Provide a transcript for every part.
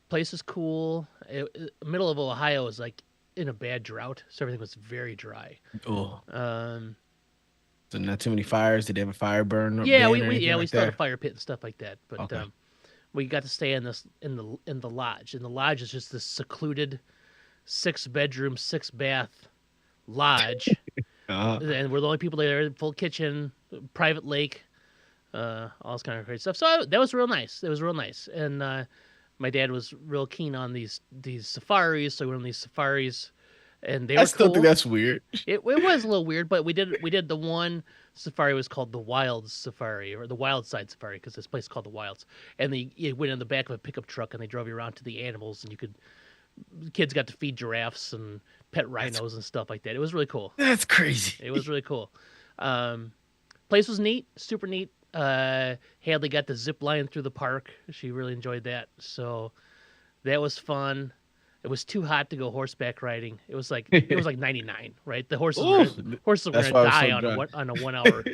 Place is cool. Middle of Ohio is like in a bad drought, so everything was very dry. Oh, Um, so not too many fires. Did they have a fire burn up yeah, bin we, or we anything yeah we like still had a that? fire pit and stuff like that, but Okay. we got to stay in this in the lodge. And the lodge is just this secluded 6 bedroom, 6 bath lodge, Uh, and we're the only people there. Full kitchen, private lake, all this kind of great stuff. So that was real nice. It was real nice, and my dad was real keen on these safaris. So we went on these safaris, and they I were still think cool. that's weird. It was a little weird, but we did the one safari was called the Wild Safari or the Wild Side Safari because this place is called the Wilds, and you went in the back of a pickup truck and they drove you around to the animals, and the kids got to feed giraffes and pet That's rhinos and stuff like that. It was really cool. that's crazy. It was really cool. Um, Place was neat, super neat. Hadley got the zip line through the park. She really enjoyed that, so that was fun. It was too hot to go horseback riding. It was like 99, right? The horses were Oh, gonna, horses were that's gonna why I was die so on dry. a 1 hour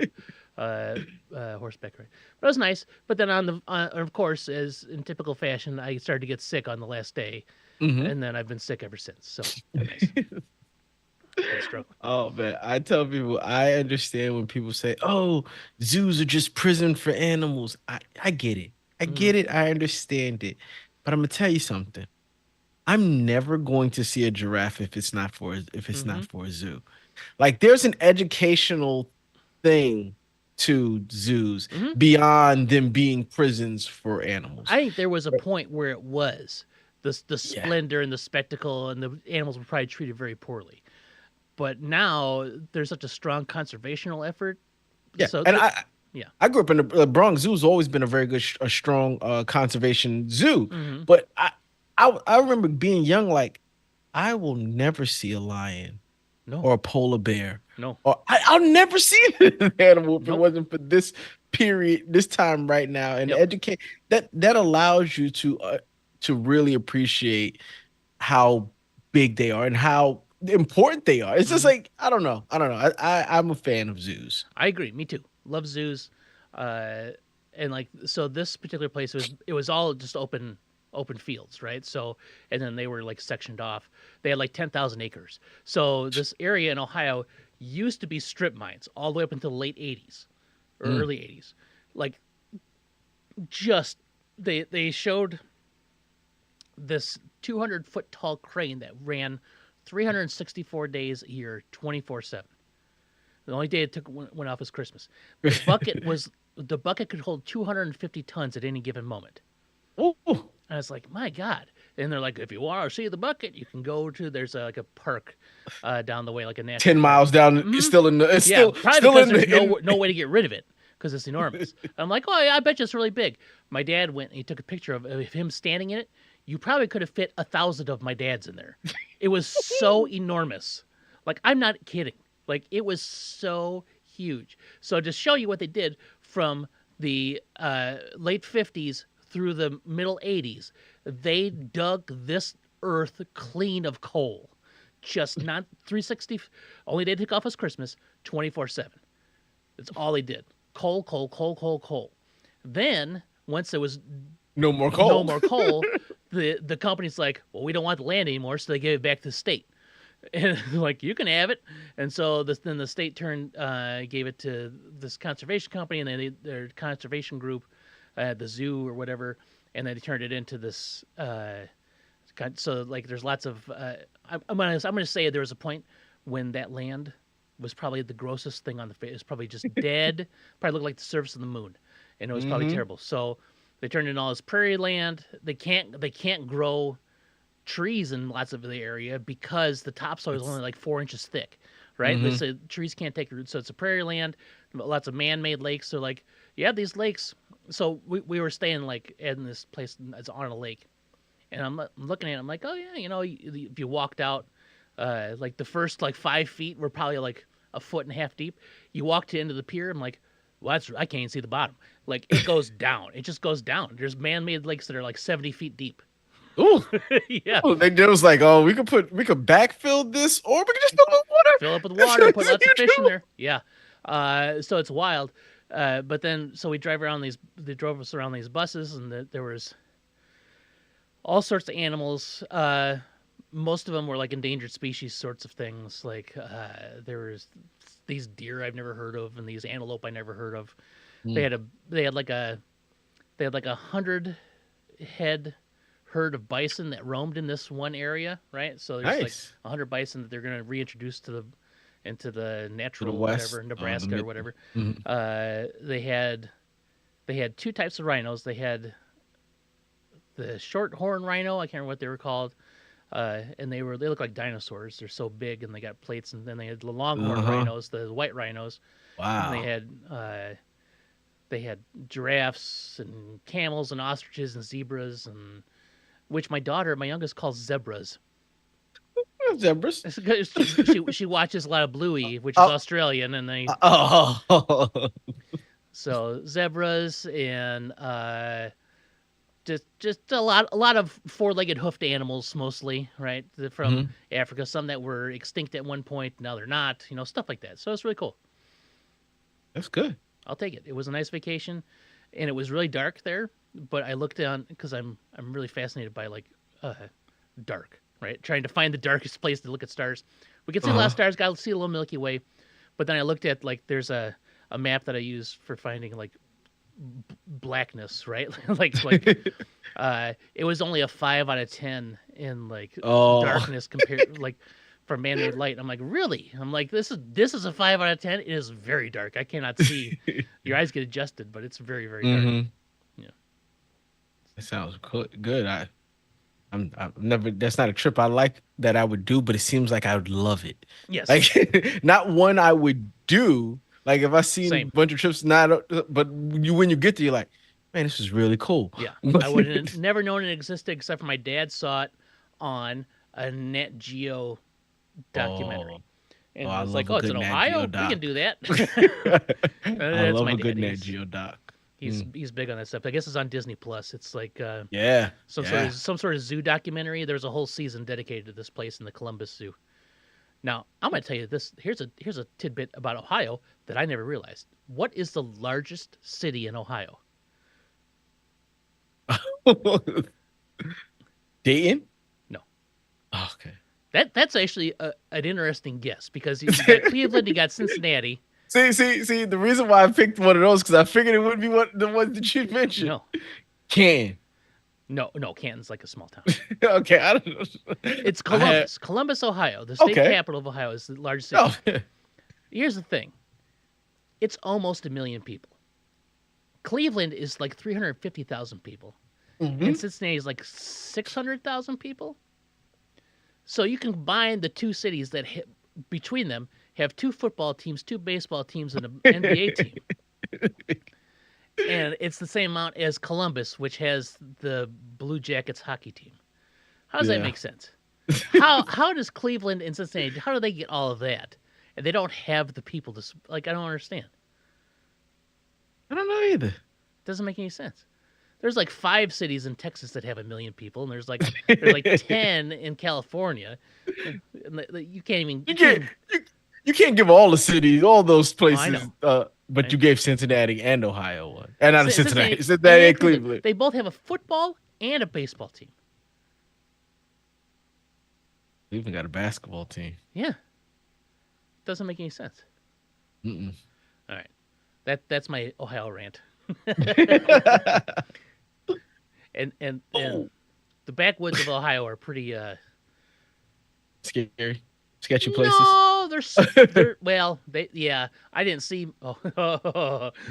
horseback ride. But it was nice. But then of course, as in typical fashion, I started to get sick on the last day, Hmm. and then I've been sick ever since. So nice. Had a stroke. Oh man, I tell people I understand when people say, "Oh, zoos are just prison for animals." I get it. I Mm-hmm. get it. I understand it. But I'm gonna tell you something. I'm never going to see a giraffe if it's Mm-hmm. not for a zoo. Like there's an educational thing to zoos Mm-hmm. beyond them being prisons for animals. I think there was a point where it was the Yeah. splendor and the spectacle, and the animals were probably treated very poorly. But now there's such a strong conservational effort. Yeah. So And yeah. I grew up in the Bronx Zoo's always been a very good, a strong conservation zoo. Mm-hmm. But I remember being young, like I will never see a lion No. or a polar bear, No. or I'll never see an animal if it Nope. wasn't for this period, this time right now, and Yep. educate that allows you to really appreciate how big they are and how important they are. It's just Mm-hmm. like I don't know. I'm a fan of zoos. I agree. Me too. Love zoos. Uh, and like so, this particular place it was all just open fields, right? So and then they were like sectioned off. They had like 10,000 acres. So this area in Ohio used to be strip mines all the way up until the late 80s or Mm, early 80s. Like just they showed this 200-foot tall crane that ran 364 days a year, 24/7. The only day it took went off was Christmas. The bucket could hold 250 tons at any given moment. Ooh, And I was like, my God. And they're like, if you want to see the bucket, you can go to there's like a park down the way, like a national 10 park. miles down, it's Hmm. still in the it's Yeah, probably still because in there's the in no way to get rid of it because it's enormous. I'm like, oh yeah, I bet you it's really big. My dad went and he took a picture of him standing in it. You probably could have fit 1,000 of my dads in there. It was so enormous. Like I'm not kidding. Like it was so huge. So to show you what they did from the late 50s through the middle 80s, they dug this earth clean of coal. Just not 360. Only day they took off was Christmas, 24/7. That's all they did. Coal, coal, coal, coal, coal. Then once there was no more no coal. more coal, the company's like, well, we don't want the land anymore, so they gave it back to the state. And like you can have it, and so then the state gave it to this conservation company, and then their conservation group, the zoo or whatever, and then they turned it into this. So like there's lots of. I'm gonna say there was a point when that land was probably the grossest thing on the face. It was probably just dead. Probably looked like the surface of the moon, and it was probably Hmm. terrible. So they turned in all this prairie land. They can't grow trees in lots of the area because the topsoil is only It's like 4 inches thick, right? They hmm say trees can't take roots, so it's a prairie land. Lots of man-made lakes. So like you have these lakes. So we were staying like in this place that's on a lake, and I'm looking at it. I'm like, oh yeah, if you walked out, like the first like 5 feet were probably like a foot and a half deep. You walk to the end of the pier. I'm like, well, I can't even see the bottom. Like it goes down. It just goes down. There's man-made lakes that are like 70 feet deep. Ooh. Yeah, Oh, they was like, oh, we could backfill this, or we could just fill it with fill up with water. water, put It's a lots of huge fish in problem. there. Yeah. So it's wild. But then, so we drive around these, they drove us around these buses, and there was, all sorts of animals. Most of them were like endangered species sorts of things. Like there was these deer I've never heard of, and these antelope I never heard of. They Mm. had a they had like a they had like 100 head herd of bison that roamed in this one area, right? So there's like Nice. 100 bison that they're going to reintroduce into the To the natural west, whatever the Nebraska or mid. whatever. Mhm. They had two types of rhinos. They had the short horn rhino. I can't remember what they were called. And they look like dinosaurs. They're so big, and they got plates. And then they had the longhorn Uh-huh. rhinos, the white rhinos. And Wow. they had giraffes and camels and ostriches and zebras, and which my youngest, calls zebras. Zebras. It's 'cause she watches a lot of Bluey, which is Oh, Australian, and they oh. so zebras and just a lot of four-legged hoofed animals, mostly, right? From Mhm. Africa, some that were extinct at one point, now they're not, stuff like that. So it's really cool. That's good. I'll take it. It was a nice vacation, and it was really dark there. But I looked down because I'm really fascinated by like dark, right? Trying to find the darkest place to look at stars. We can see a lot of Uh-huh. stars. Got to see a little Milky Way, but then I looked at like there's a map that I use for finding like blackness, right? like it was only a 5 out of 10 in like Oh. darkness compared like for man-made light. I'm like, really? I'm like, this is a 5 out of 10. It is very dark. I cannot see. Your eyes get adjusted, but it's very very dark. Hmm. Yeah. That sounds good. I'm never. That's not a trip I like that I would do, but it seems like I would love it. Yes. Like not one I would do. Like if I seen a Same. bunch of trips, not. But when you get there, you're like, man, this is really cool. Yeah. I would have never known it existed except for my dad saw it on a Nat Geo Oh, documentary. And I it's like, love a oh, it's in good Nat Geo Ohio? We can doc. do that. I That's love my a dad. good Nat Geo doc. Mm. He's big on that stuff. I guess it's on Disney Plus. It's like Yeah, some sort yeah. of some sort of zoo documentary. There's a whole season dedicated to this place in the Columbus Zoo. Now, I'm going to tell you this. Here's a tidbit about Ohio that I never realized. What is the largest city in Ohio? Dayton? No. Oh, okay. That's actually an interesting guess because you got Cleveland, you got Cincinnati. See. The reason why I picked one of those because I figured it would be the one that you mentioned. No, Can. no, Canton's like a small town. Okay, I don't know. It's I had Columbus, Ohio. The state okay. capital of Ohio is the largest city. Oh, Here's the thing. It's almost 1 million people. Cleveland is like 350,000 people, and mhm. Cincinnati is like 600,000 people. So you can combine the two cities that between them have two football teams, two baseball teams, and an NBA team, and it's the same amount as Columbus, which has the Blue Jackets hockey team. How does that Yeah. make sense? How does Cleveland and Cincinnati? How do they get all of that, and they don't have the people to like? I don't understand. I don't know either. It doesn't make any sense. There's like 5 cities in Texas that have 1 million people, and there's like 10 in California. And you can't even You you can't can't even. you can't give all the cities, all those Oh, I places, know. but you gave Cincinnati and Ohio one. And not Cincinnati. Cincinnati Cincinnati and and Cleveland. Cleveland. They both have a football and a baseball team. Cleveland got a basketball team. Yeah, doesn't make any sense. Mm-mm. All right, that's my Ohio rant. And Oh, the backwoods of Ohio are pretty. scary. Sketchy places. No, they're well, they yeah. I didn't see. Oh,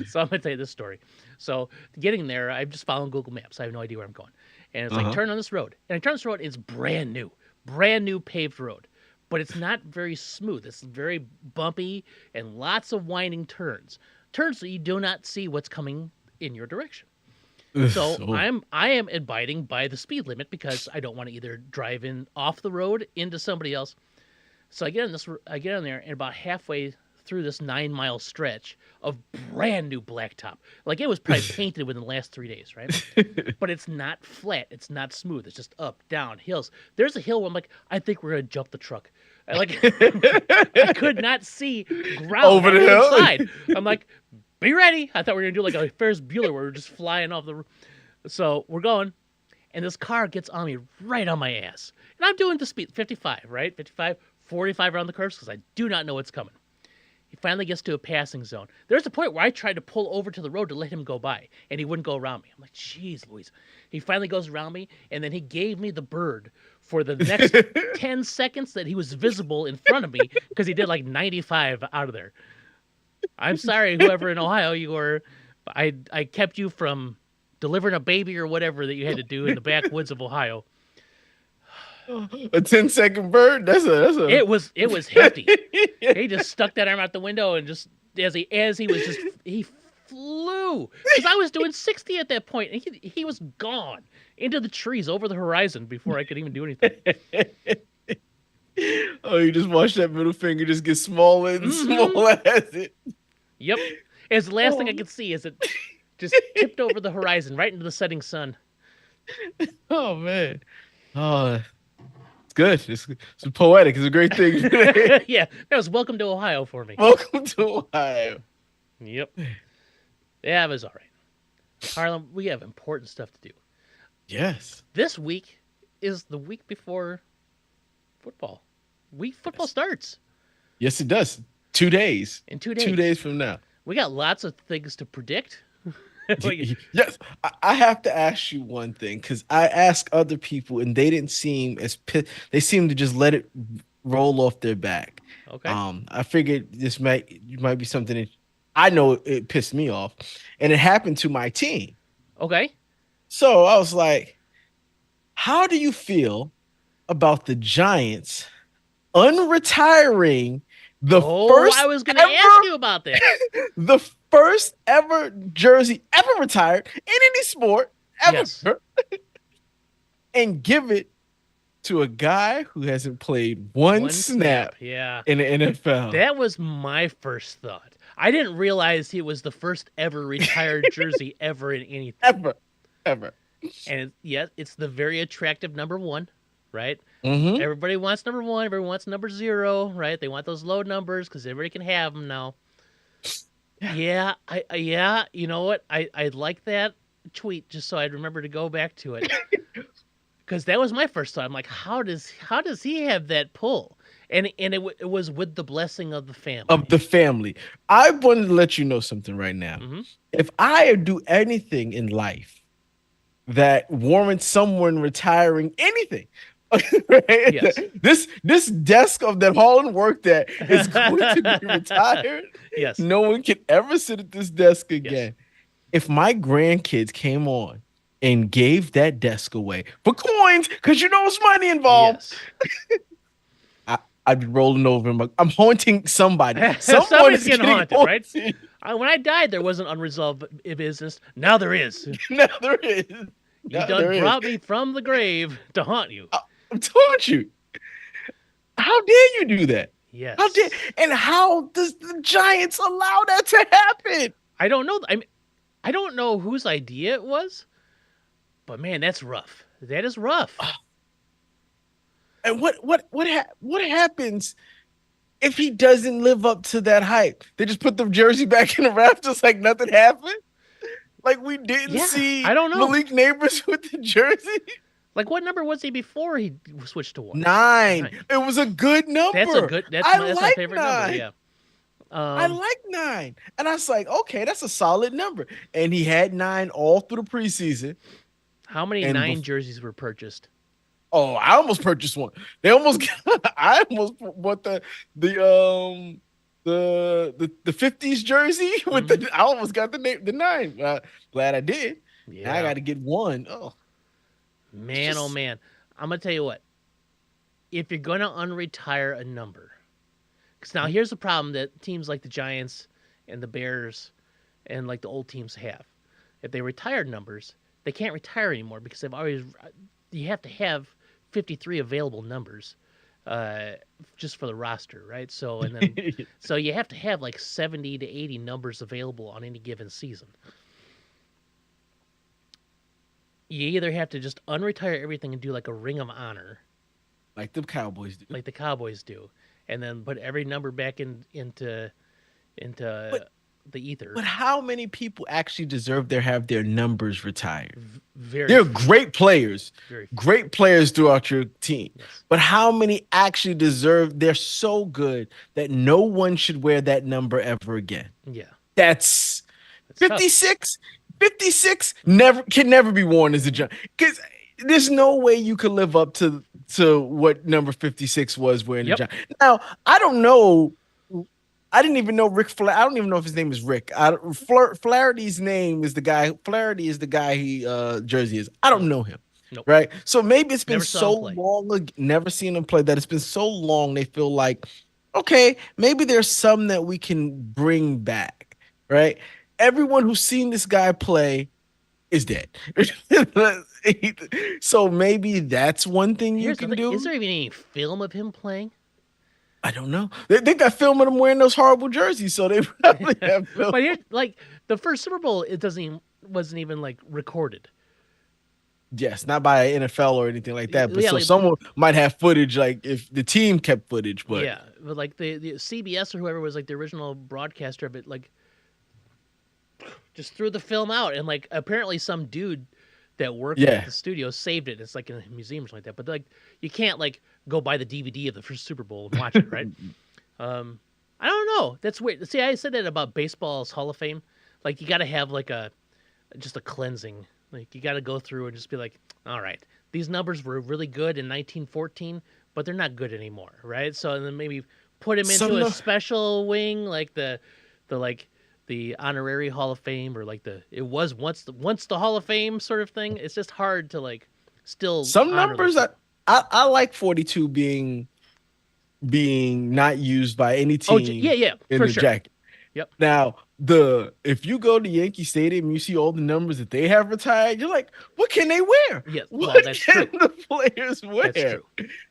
so I'm gonna tell you this story. So getting there, I'm just following Google Maps. I have no idea where I'm going, and it's like Uh-huh. turn on this road, and I turn this road. It's brand new paved road, but it's not very smooth. It's very bumpy and lots of winding turns that you do not see what's coming in your direction. So Oh. I am abiding by the speed limit because I don't want to either drive in off the road into somebody else. So I get in there, and about halfway through this 9 mile stretch of brand new blacktop, like it was probably painted within the last 3 days, right? But it's not flat, it's not smooth, it's just up, down, hills. There's a hill where I'm like, I think we're gonna jump the truck. I could not see ground Over on the the hill? other side. I'm like, be ready. I thought we were gonna do like a Ferris Bueller where we're just flying off the. So we're going, and this car gets on me right on my ass. And I'm doing the speed 55, right? 55, 45 around the curves because I do not know what's coming. He finally gets to a passing zone. There's a point where I tried to pull over to the road to let him go by, and he wouldn't go around me. I'm like, jeez, Louise. He finally goes around me, and then he gave me the bird for the next 10 seconds that he was visible in front of me because he did like 95 out of there. I'm sorry, whoever in Ohio you were. I kept you from delivering a baby or whatever that you had to do in the backwoods of Ohio. A 10-second bird? That's a It was hefty. He just stuck that arm out the window and just he flew because I was doing 60 at that point, and he was gone into the trees over the horizon before I could even do anything. Oh, you just watch that middle finger just get smaller and smaller as it. Yep. It's the last thing I could see as it just tipped over the horizon right into the setting sun. Oh man. Oh, it's good. It's poetic. It's a great thing. Yeah, that was Welcome to Ohio for me. Welcome to Ohio. Yep. Yeah, it was all right. Harlan, we have important stuff to do. Yes. This week is the week before football. Football starts. Yes, it does. 2 days. In 2 days. 2 days from now. We got lots of things to predict. Yes. I have to ask you one thing, because I asked other people and they didn't seem as pissed. They seemed to just let it roll off their back. Okay. I figured this might be something that I know it pissed me off, and it happened to my team. Okay. So I was like, how do you feel about the Giants unretiring the first I was going to ask you about that. The first ever jersey ever retired in any sport ever, yes. and give it to a guy who hasn't played one snap yeah. in the NFL. That was my first thought. I didn't realize he was the first ever retired jersey ever in anything. Ever. And it's the very attractive number 1, right? Mm-hmm. Everybody wants number 1. Everyone wants number 0, right? They want those low numbers because everybody can have them now. Yeah, yeah. You know what? I like that tweet just so I'd remember to go back to it, because that was my first thought. I'm like, how does he have that pull? And it was with the blessing of the family. Of the family. I wanted to let you know something right now. Mm-hmm. If I do anything in life that warrants someone retiring anything, right? Yes. This desk of that Harland worked at is going to be retired. Yes. No one can ever sit at this desk again. Yes. If my grandkids came on and gave that desk away for coins, because you know there's money involved, yes. I'd be rolling over. I'm haunting somebody. Somebody's getting haunted, right? When I died, there wasn't unresolved business. Now there is. Now there is. You done brought me from the grave to haunt you. I'm taunt you. How dare you do that? Yes. How does the Giants allow that to happen? I don't know. I don't know whose idea it was, but man, that's rough. That is rough. And what happens if he doesn't live up to that hype? They just put the jersey back in the rafters like nothing happened? Like we didn't see I don't know. Malik Neighbors with the jersey? Like, what number was he before he switched to 1? 9. It was a good number. That's my favorite 9. number, yeah. I like 9. And I was like, okay, that's a solid number. And he had 9 all through the preseason. How many 9 jerseys were purchased? Oh, I almost purchased one. I almost bought the 50s jersey with I almost got the 9. Glad I did. Yeah. Now I got to get 1. Oh. Man, oh man. I'm going to tell you what. If you're going to unretire a number, because now here's the problem that teams like the Giants and the Bears and like the old teams have. If they retire numbers, they can't retire anymore because you have to have 53 available numbers just for the roster, right? So and then so you have to have like 70 to 80 numbers available on any given season. You either have to just unretire everything and do like a ring of honor, like the Cowboys do, and then put every number back into the ether. But how many people actually deserve to have their numbers retired? Very They're few. Very few. great players throughout your team. Yes. But how many actually deserve? They're so good that no one should wear that number ever again. Yeah. That's Tough. 56. 56 never be worn as a Giant, because there's no way you could live up to what number 56 was wearing a Giant. Now, I don't know. I didn't even know Rick Flair. I don't even know if his name is Rick. Flaherty's name is the guy. Flaherty is the guy he jersey is. I don't know him. Nope. Right. So maybe it's been Never so long, never seen him play, that it's been so long they feel like, okay, maybe there's some that we can bring back. Right. Everyone who's seen this guy play is dead. So maybe that's one thing you can do. Is there even any film of him playing? I don't know. They got film of them wearing those horrible jerseys, so they probably have film. But here, like the first Super Bowl, wasn't even like recorded. Yes, not by NFL or anything like that. But Yeah, so like, someone might have footage, like if the team kept footage. But yeah, but like the CBS or whoever was like the original broadcaster of it, like just threw the film out, and like apparently some dude that worked at the studio saved it. It's like in a museum or something like that. But like you can't like go buy the DVD of the first Super Bowl and watch it, right? I don't know. That's weird. See, I said that about baseball's Hall of Fame. Like you got to have like just a cleansing. Like you got to go through and just be like, all right, these numbers were really good in 1914, but they're not good anymore, right? So and then maybe put them into a special wing, like the honorary Hall of Fame, or like it was once the Hall of Fame sort of thing. It's just hard to like still some numbers that I like 42 being not used by any team. In the jacket. Yep. Now if you go to Yankee Stadium and you see all the numbers that they have retired, you're like, what can they wear? Yes, what that's can true. the players wear? That's true.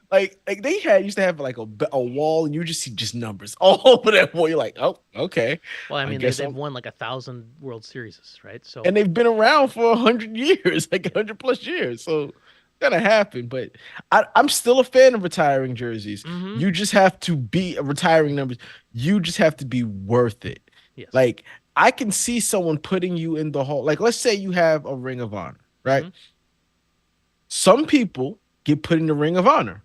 Like they used to have like a wall, and you just see just numbers all over that wall. You're like, oh, okay. Well, I mean, they've won like 1,000 World Series, right? So and they've been around for 100 years, like 100+ years. So gonna happen. But I'm still a fan of retiring jerseys. Mm-hmm. You just have to be retiring numbers. You just have to be worth it. Yes. Like I can see someone putting you in the hall. Like let's say you have a Ring of Honor, right? Mm-hmm. Some people get put in the Ring of Honor.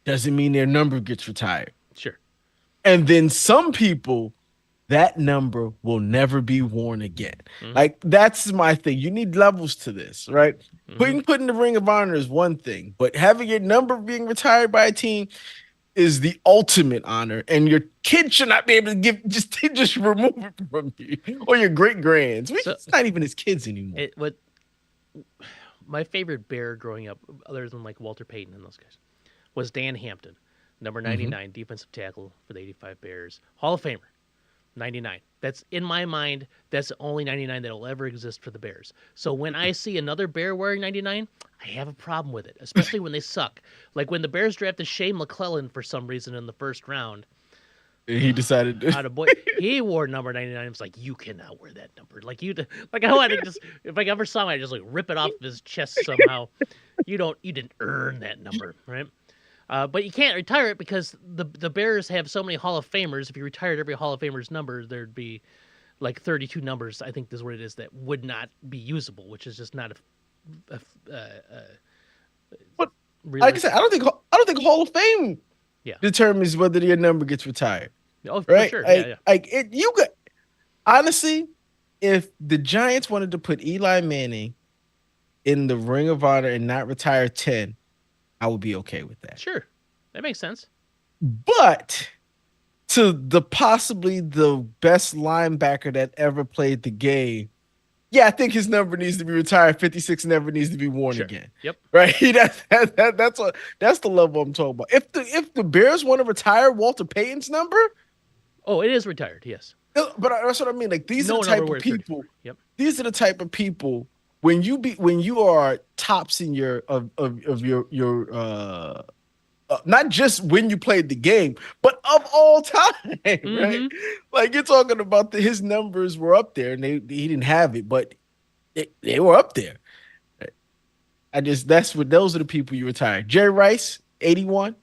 Doesn't mean their number gets retired. Sure. And then some people, that number will never be worn again. Mm-hmm. Like that's my thing. You need levels to this, right? Mm-hmm. Putting the Ring of Honor is one thing, but having your number being retired by a team is the ultimate honor, and your kid should not be able to just remove it from you, or your great grands. It's not even his kids anymore. My favorite Bear growing up, other than like Walter Payton and those guys, was Dan Hampton, number 99, defensive tackle for the 85 Bears, Hall of Famer, 99. That's in my mind. That's the only 99 that will ever exist for the Bears. So when I see another Bear wearing 99, I have a problem with it, especially when they suck. Like when the Bears drafted Shane McClellan for some reason in the first round. He decided he wore number 99. I was like, you cannot wear that number. Like I want to just, if I ever saw him, I'd just like rip it off of his chest somehow. You didn't earn that number, right? But you can't retire it because the Bears have so many Hall of Famers. If you retired every Hall of Famer's number, there'd be like 32 numbers, I think is what it is, that would not be usable, which is just not but like I said, I don't think Hall of Fame determines whether your number gets retired. Oh, right? For sure. Honestly, if the Giants wanted to put Eli Manning in the Ring of Honor and not retire 10, I would be okay with that. Sure. That makes sense. But to possibly the best linebacker that ever played the game, I think his number needs to be retired. 56 never needs to be worn again. Yep. Right. That's the level I'm talking about. If the Bears want to retire Walter Payton's number, it is retired. Yes. But that's what I mean. Like these are the type of people. Yep. These are the type of people when you are tops in your not just when you played the game, but of all time, right? Like you're talking about his numbers were up there, and he didn't have it, but they were up there. Those are the people you retire. Jerry Rice, 81.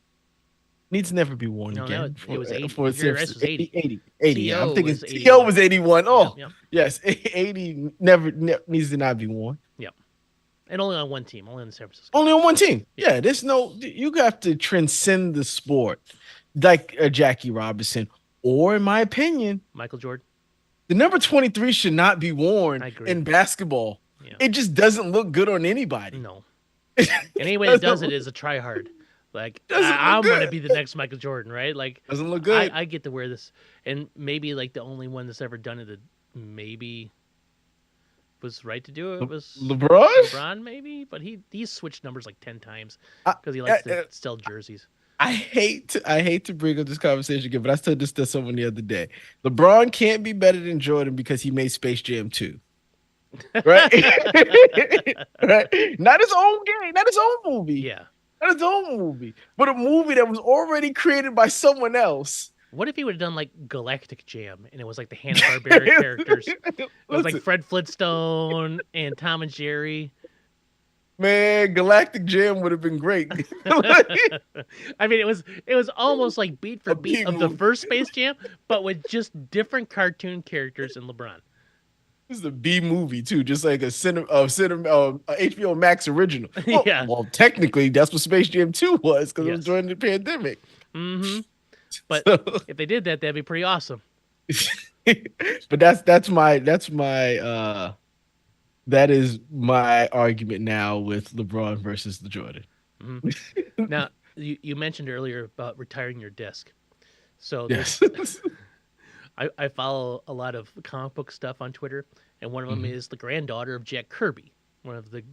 Needs to never be worn No, again it was 80. for Your rest Simpsons. was 80. 80. Yeah, I'm TO thinking was TO 81. was 81. Yep, Oh, yep, yes. 80 never needs to not be worn. yep. And only on one team, only in San Francisco. Only on one team. Yeah. Yeah, there's no, you have to transcend the sport like Jackie Robinson. Or, in my opinion, Michael Jordan. the number 23 should not be worn I agree. in basketball. Yeah. It just doesn't look good on anybody. No. And anybody that does it is a tryhard. Like, I'm going to be the next Michael Jordan, right? Like, doesn't look good. I get to wear this. And maybe, like, the only one that's ever done it that maybe was right to do it was LeBron, maybe? But he switched numbers like 10 times because he likes to sell jerseys. I hate to bring up this conversation again, but I said this to someone the other day. LeBron can't be better than Jordan because he made Space Jam 2. Right? Right? Not his own game, not his own movie. Yeah. Not his own movie, but a movie that was already created by someone else. What if he would have done like Galactic Jam and it was like the Hanna-Barbera characters? It was like Fred Flintstone and Tom and Jerry. Man, Galactic Jam would have been great. I mean, it was almost like beat for beat of the first Space Jam, but with just different cartoon characters and LeBron. This is a B movie too, just like a HBO Max original. Well, yeah. Well, technically, that's what Space Jam 2 was because Yes. it was during the pandemic. Mm-hmm. But if they did that, that'd be pretty awesome. But that is my argument now with LeBron versus the Jordan. Mm-hmm. Now, you mentioned earlier about retiring your disc. So yes. I follow a lot of comic book stuff on Twitter, and one of them is the granddaughter of Jack Kirby, one of the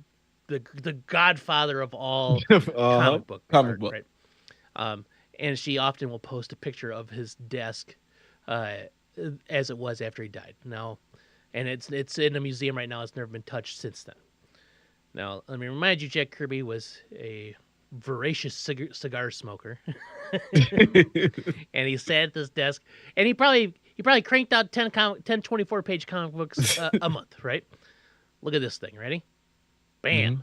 godfather of all comic book. Right? And she often will post a picture of his desk as it was after he died. Now, and it's in a museum right now. It's never been touched since then. Now, let me remind you, Jack Kirby was a voracious cigar smoker, and he sat at this desk, and he probably cranked out 10 24-page comic books a month, right? Look at this thing. Ready? Bam. Mm-hmm.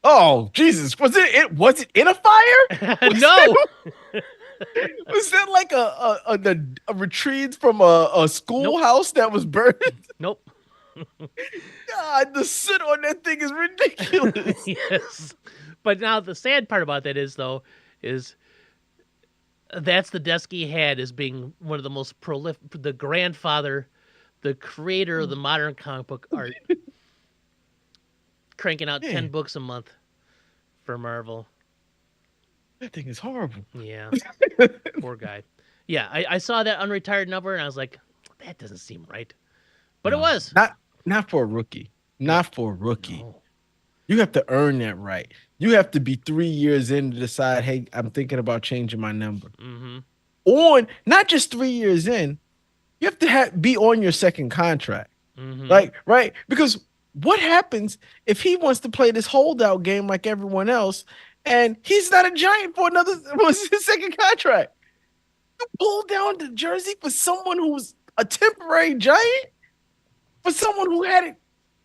Oh, Jesus. Was it in a fire? No. Was that like a retrieve from a schoolhouse that was burned? Nope. God, the soot on that thing is ridiculous. Yes. But now the sad part about that is that's the desk he had as being one of the most prolific, the grandfather, the creator of the modern comic book art, cranking out 10 books a month for Marvel. That thing is horrible. Yeah. Poor guy. Yeah, I saw that unretired number and I was like, that doesn't seem right. But it was. Not for a rookie. Not for a rookie. No. You have to earn that right. You have to be 3 years in to decide, hey, I'm thinking about changing my number. Mm-hmm. On not just 3 years in, you have to be on your second contract. Mm-hmm. Like, right? Because what happens if he wants to play this holdout game like everyone else and he's not a Giant for his second contract? You pull down the jersey for someone who's a temporary Giant? For someone who had it?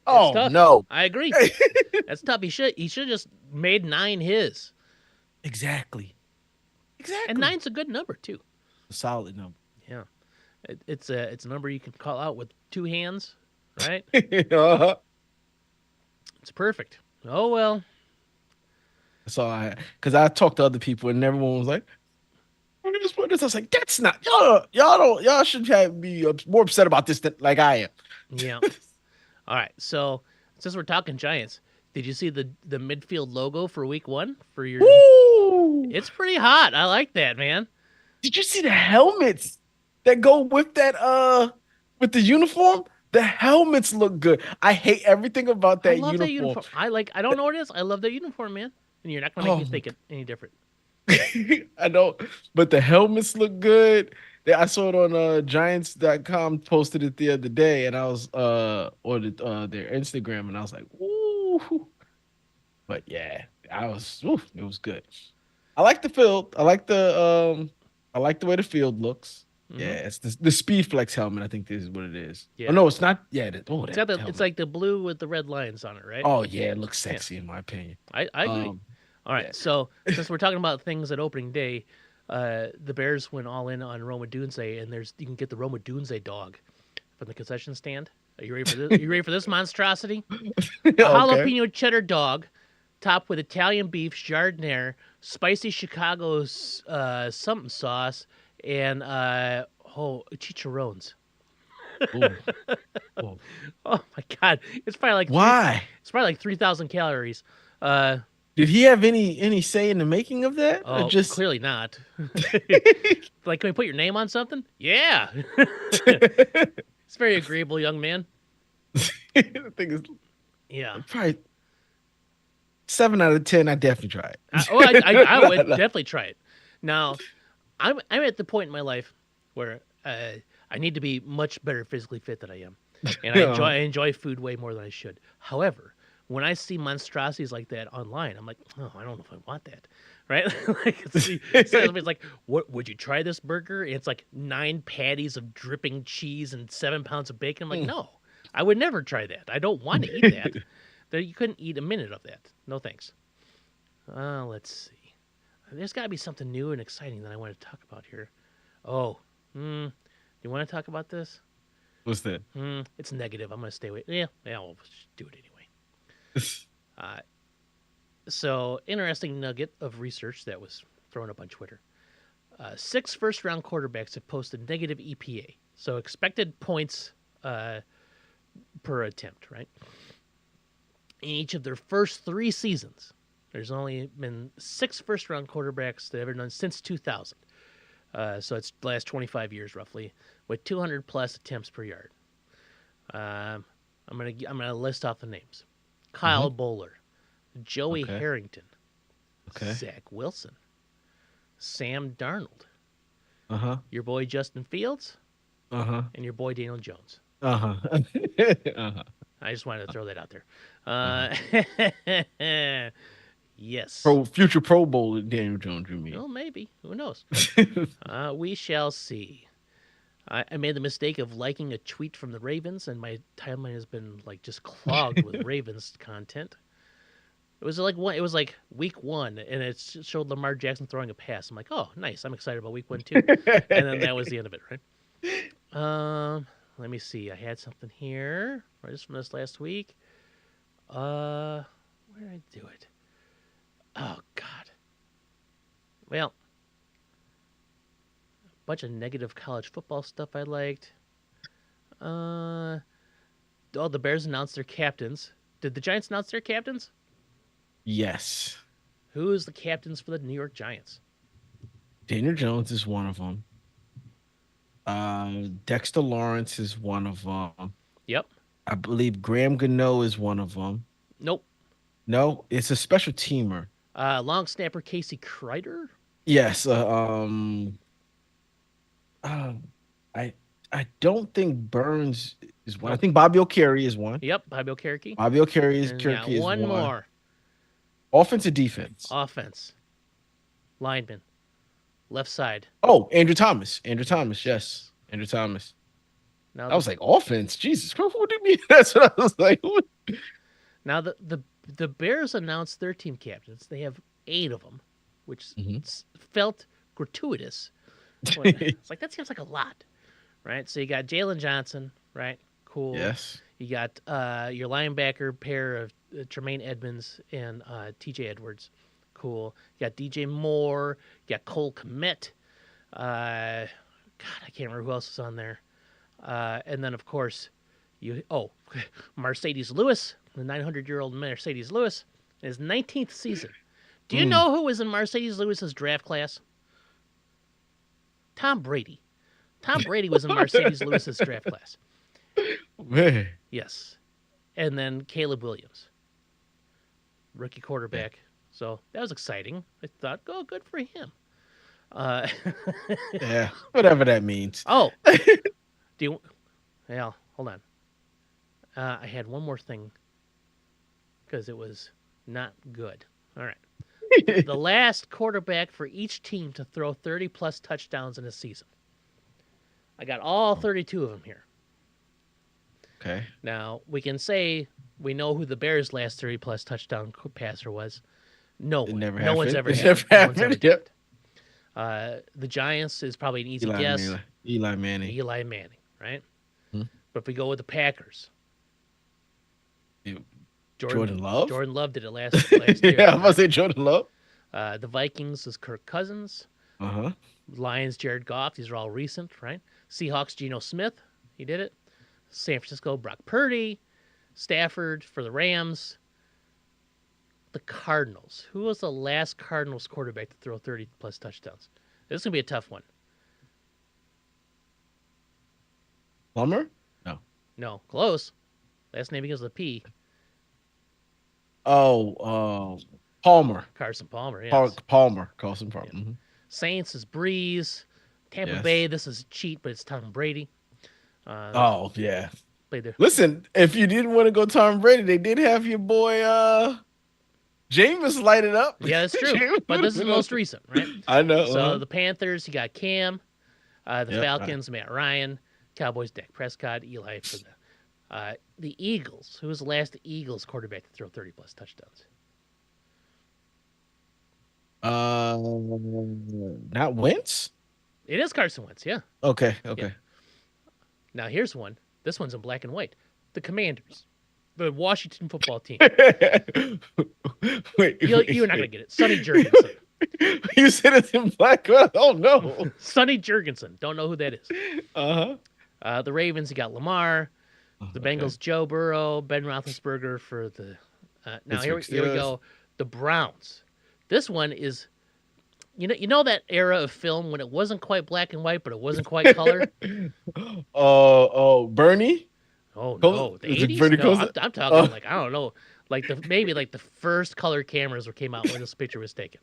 Oh, tough. No. I agree. That's tough. He should just made 9 his. Exactly. And 9's a good number too. A solid number. Yeah. It's a number you can call out with 2 hands, right? Uh-huh. It's perfect. Oh well. That's all I had. Because I talked to other people and everyone was like, I was like, that's not y'all should be more upset about this than like I am. Yeah. All right. So since we're talking Giants, did you see the midfield logo for week 1 for your? Woo! It's pretty hot. I like that, man. Did you see the helmets that go with that with the uniform? The helmets look good. I hate everything about that uniform. That uniform. I don't know what it is. I love that uniform, man. And you're not gonna make me think it any different. I know, but the helmets look good. I saw it on Giants.com, posted it the other day, and I was on their Instagram, and I was like, "Ooh!" But yeah, it was good. I like the field. I like the way the field looks. Mm-hmm. Yeah, it's the Speed Flex helmet. I think this is what it is. Yeah. Oh no, it's not. Yeah, it's like the blue with the red lines on it, right? Oh yeah, it looks sexy in my opinion. I agree. All right, so since we're talking about things at opening day, The Bears went all in on Roma Dunze, and you can get the Roma Dunze dog from the concession stand. Are you ready for this? Are you ready for this monstrosity? A Okay. jalapeno cheddar dog, topped with Italian beef, jardiniere, spicy Chicago something sauce, and chicharrones. Ooh. Ooh. Oh my god, Why? it's probably like 3,000 calories. Uh, Did he have any say in the making of that, or oh, just? clearly not. Like, can we put your name on something? Yeah. It's a very agreeable young man. I think it's Yeah. probably 7 out of 10. I definitely try it. I would definitely try it. Now, I'm at the point in my life where I need to be much better physically fit than I am, and I enjoy food way more than I should. However, when I see monstrosities like that online, I'm like, oh, I don't know if I want that, right? Like, somebody's like, what would you try this burger? And it's like 9 patties of dripping cheese and 7 pounds of bacon. I'm like, no, I would never try that. I don't want to eat that. You couldn't eat a minute of that. No thanks. Let's see. There's got to be something new and exciting that I want to talk about here. Oh, you want to talk about this? What's that? It's negative. I'm going to stay away. Yeah, I'll do it anyway. So, interesting nugget of research that was thrown up on Twitter. 6 first-round quarterbacks have posted negative EPA, so expected points per attempt, right? In each of their first 3 seasons, there's only been 6 first-round quarterbacks that have ever done since 2000. So it's the last 25 years roughly, with 200+ attempts per yard. I'm gonna list off the names: Kyle Bowler, Joey Harrington, Zach Wilson, Sam Darnold, your boy Justin Fields, and your boy Daniel Jones. I just wanted to throw that out there. Yes. Future Pro Bowl Daniel Jones, you mean? Well, maybe. Who knows? We shall see. I made the mistake of liking a tweet from the Ravens, and my timeline has been like just clogged with Ravens content. It was like week 1, and it showed Lamar Jackson throwing a pass. I'm like, oh, nice. I'm excited about week 1 too. And then that was the end of it, right? Let me see. I had something here right just from this last week. Where did I do it? Oh God. Well, a bunch of negative college football stuff I liked. The Bears announced their captains. Did the Giants announce their captains? Yes. Who is the captains for the New York Giants? Daniel Jones is one of them. Dexter Lawrence is one of them. Yep. I believe Graham Gano is one of them. Nope. No, it's a special teamer. Long snapper Casey Kreider. Yes. I don't think Burns is one. Nope. I think Bobby O'Carey is one. Yep, Bobby O'Carey. Bobby O'Carey is one more. Offense or defense? Offense. Lineman. Left side. Oh, Andrew Thomas. Yes. Andrew Thomas. Now I was like, offense? Jesus Christ, what do you mean? That's what I was like. What? Now, the Bears announced their team captains. They have 8 of them, which felt gratuitous. It's like, that seems like a lot, right? So you got Jalen Johnson, right? Cool. Yes. You got your linebacker pair of Tremaine Edmonds and TJ Edwards. Cool. You got DJ Moore. You got Cole Kmet. God, I can't remember who else is on there. And then, of course, Mercedes Lewis, the 900-year-old Mercedes Lewis, in his 19th season. Do you know who was in Mercedes Lewis's draft class? Tom Brady. Tom Brady was in Mercedes Lewis's draft class. Man. Yes. And then Caleb Williams, rookie quarterback. So that was exciting. I thought, good for him. Yeah, whatever that means. Oh. Well, hold on. I had one more thing because it was not good. All right. The last quarterback for each team to throw 30+ touchdowns in a season. I got all 32 of them here. Okay. Now, we can say we know who the Bears' last 30+ touchdown passer was. No one. No one's ever had it. The Giants is probably an easy Eli guess. Manning. Eli Manning. Eli Manning, right? Hmm. But if we go with the Packers, Jordan Love? Jordan Love did it last year. Yeah, I'm about to say Jordan Love. The Vikings is Kirk Cousins. Uh-huh. Lions, Jared Goff. These are all recent, right? Seahawks, Geno Smith. He did it. San Francisco, Brock Purdy. Stafford for the Rams. The Cardinals. Who was the last Cardinals quarterback to throw 30-plus touchdowns? This is going to be a tough one. Plummer? No. No, close. Last name begins with a P. Oh, Palmer. Carson Palmer, yes. Palmer. Carson Palmer. Yeah. Mm-hmm. Saints is Breeze. Tampa Yes. Bay, this is cheat, but it's Tom Brady. Oh, yeah. Played there. Listen, if you didn't want to go Tom Brady, they did have your boy Jameis lighted up. Yeah, that's true. But this is the most recent, right? I know. So the Panthers, you got Cam. The Yep, Falcons, Matt Ryan. Cowboys, Dak Prescott. Eli for the Eagles. Who was the last Eagles quarterback to throw 30-plus touchdowns? Not Wentz? It is Carson Wentz, yeah. Okay. Now here's one. This one's in black and white. The Commanders. The Washington football team. Wait, You're not going to get it. Sonny Jurgensen. You said it's in black. Oh, no. Sonny Jurgensen. Don't know who that is. Uh-huh. The Ravens, you got Lamar. The Bengals, Joe Burrow. Ben Roethlisberger for the... now, here we go. The Browns. This one is... You know that era of film when it wasn't quite black and white, but it wasn't quite color? Bernie? Oh, no. The Is it 80s? Bernie No, Kosar? I'm talking like, I don't know. Like the first color cameras came out when this picture was taken.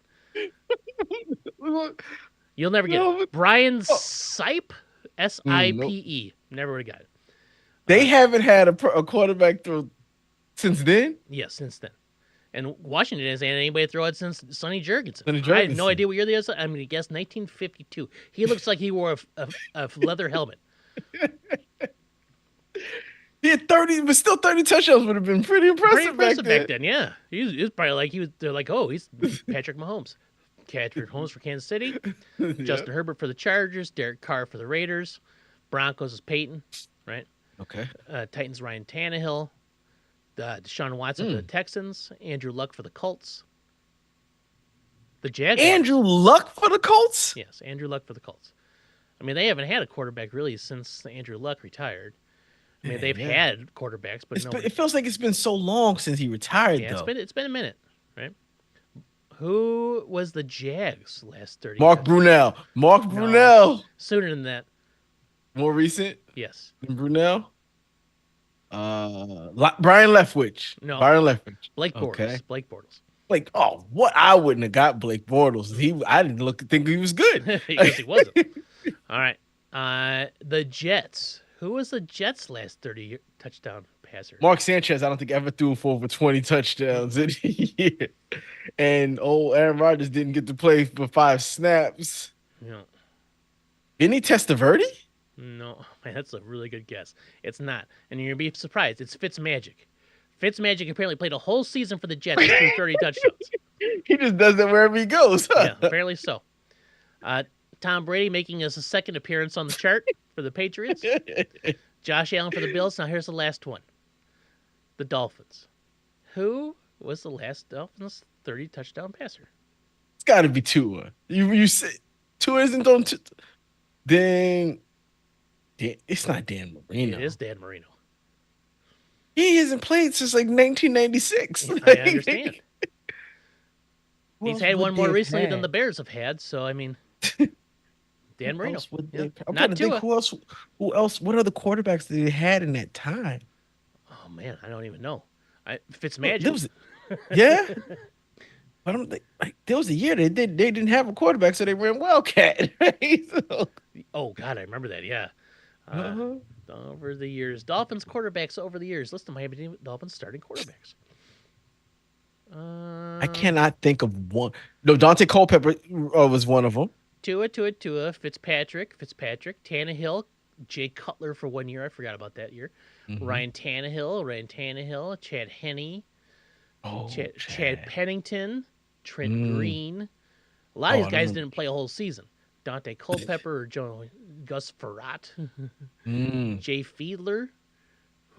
You'll never get it. Brian Sipe, Sipe. Never would have got it. They haven't had a quarterback throw since then? Yes, since then. And Washington hasn't had anybody throw it since Sonny Jurgensen. Sonny I have no Jurgensen. idea what year they was. I'm going to guess 1952. He looks like he wore a leather helmet. He had 30, but still 30 touchdowns would have been pretty impressive, Back then, yeah. He was probably like, they're like, oh, he's Patrick Mahomes. Patrick Mahomes for Kansas City. Justin Herbert for the Chargers. Derek Carr for the Raiders. Broncos is Peyton, right? Okay. Titans, Ryan Tannehill. Deshaun Watson for the Texans. Andrew Luck for the Colts. The Jaguars. Andrew Luck for the Colts? Yes, Andrew Luck for the Colts. I mean, they haven't had a quarterback really since Andrew Luck retired. I mean, they've had quarterbacks, but it feels like it's been so long since he retired, yeah, though. it's been a minute, right? Who was the Jags last 30 Mark years? Brunell. Mark Brunell. Sooner than that. More recent Yes. than Brunell? Brian Leftwich. No. Brian Leftwich. Blake Bortles. Okay. Blake Bortles. Like, what? I wouldn't have got Blake Bortles. I didn't think he was good. Because he wasn't. All right. The Jets. Who was the Jets' last 30 touchdown passer? Mark Sanchez, I don't think ever threw for over 20 touchdowns in a year. And old Aaron Rodgers didn't get to play for 5 snaps. No. Didn't he Testaverde? No. Man, that's a really good guess. It's not. And you're going to be surprised. It's Fitzmagic. Fitzmagic apparently played a whole season for the Jets and threw 30 touchdowns. He just does it wherever he goes. Huh? Yeah, apparently so. Tom Brady making his second appearance on the chart for the Patriots. Josh Allen for the Bills. Now here's the last one. The Dolphins. Who was the last Dolphins 30 touchdown passer? It's got to be Tua. You say Tua isn't on. Then it's not Dan Marino. It is Dan Marino. He hasn't played since like 1996. I understand. He's had one more recently than the Bears have had. So I mean, Dan Marino. I'm trying to think who else. What other quarterbacks did they had in that time? Oh man, I don't even know. Fitzmagic. Yeah. I don't think there was a year they didn't have a quarterback, so they ran Wildcat. Right? Oh God, I remember that. Yeah. Over the years, Dolphins quarterbacks over the years. List the Miami Dolphins starting quarterbacks. I cannot think of one. No, Dante Culpepper was one of them. Tua, Fitzpatrick, Tannehill, Jay Cutler for 1 year. I forgot about that year. Mm-hmm. Ryan Tannehill, Chad Henne, Chad Pennington, Trent Green, A lot of Oh, these I guys remember. didn't play a whole season. Dante Culpepper or Gus Farrat, Mm. Jay Fiedler,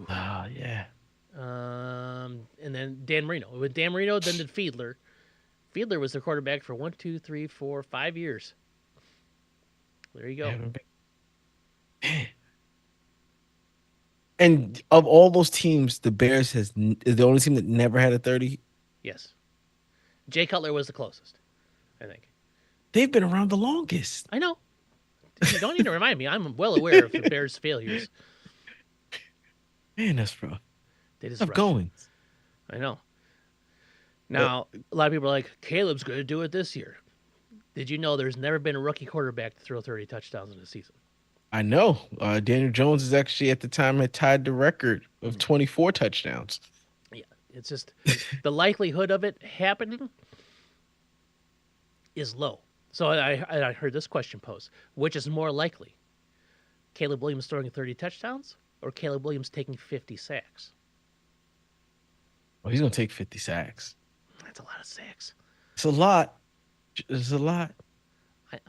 Oh, yeah. and then Dan Marino. With Dan Marino, then did Fiedler. Fiedler was their quarterback for 1, 2, 3, 4, 5 years. There you go. And of all those teams, the Bears is the only team that never had a 30. Yes. Jay Cutler was the closest, I think. They've been around the longest. I know. You don't need to remind me. I'm well aware of the Bears' failures. Man, that's rough. They just Tough rushed. going. I know. Now, a lot of people are like, Caleb's going to do it this year. Did you know there's never been a rookie quarterback to throw 30 touchdowns in a season? I know. Daniel Jones is actually at the time had tied the record of 24 touchdowns. Yeah, it's just the likelihood of it happening is low. So I heard this question posed: which is more likely, Caleb Williams throwing 30 touchdowns or Caleb Williams taking 50 sacks? Oh, he's gonna take 50 sacks. That's a lot of sacks. It's a lot. It's a lot.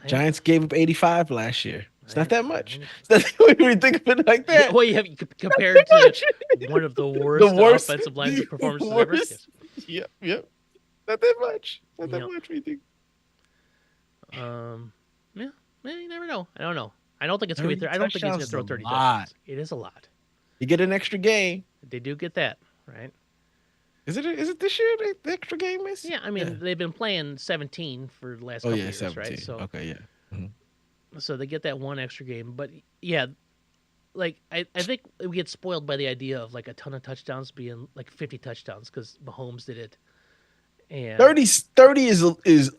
Giants gave up 85 last year. It's not that much. It's not when you think of it like that. Well, you have compared to one of the worst offensive line performances ever. Yes. Yep. Not that much. Not that much. What do you think? Yeah. Well, you never know. I don't know. I don't think it's gonna be. I don't think he's gonna throw 30 touchdowns. It is a lot. You get an extra game. They do get that, right? Is it this year the extra game is? Yeah, I mean they've been playing 17 for the last couple years, 17. right? So okay, yeah. Mm-hmm. So they get that one extra game, but yeah, like I think we get spoiled by the idea of like a ton of touchdowns being like 50 touchdowns because Mahomes did it. And 30 is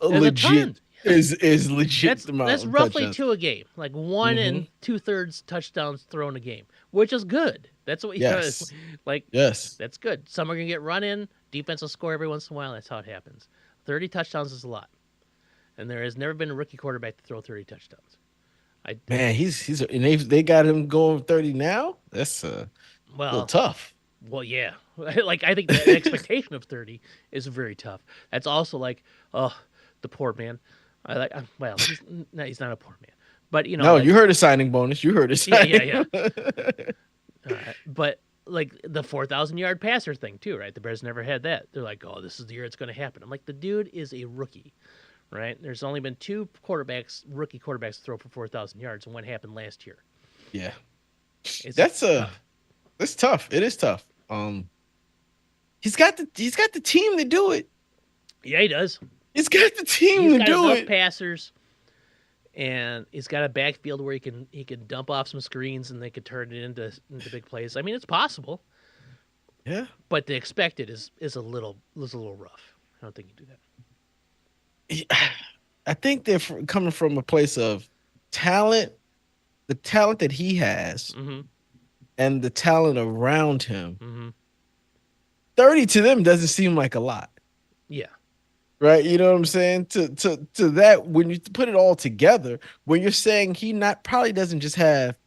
legit. Is legit. That's roughly 2 a game, like 1 and 2/3 touchdowns thrown a game, which is good. That's what he does. Like, yes, that's good. Some are gonna get run in. Defense will score every once in a while. That's how it happens. 30 touchdowns is a lot, and there has never been a rookie quarterback to throw 30 touchdowns. Man, he's and they got him going 30 now. That's a little tough. Well, yeah. Like I think the expectation of 30 is very tough. That's also like, oh, the poor man. He's not a poor man, but you know. No, you heard a signing bonus. You heard a signing. Yeah. But like the 4,000-yard passer thing too, right? The Bears never had that. They're like, oh, this is the year it's going to happen. I'm like, the dude is a rookie, right? There's only been 2 rookie quarterbacks throw for 4,000 yards, and one happened last year. Yeah, that's tough. It is tough. He's got the team to do it. Yeah, he does. He's got the team to do it. Passers, and he's got a backfield where he can dump off some screens and they could turn it into big plays. I mean, it's possible. Yeah, but the expected is a little rough. I don't think you do that. I think they're coming from a place of talent, the talent that he has, and the talent around him. 30 to them doesn't seem like a lot. Yeah. Right, you know what I'm saying? To that, when you put it all together, when you're saying he probably doesn't just have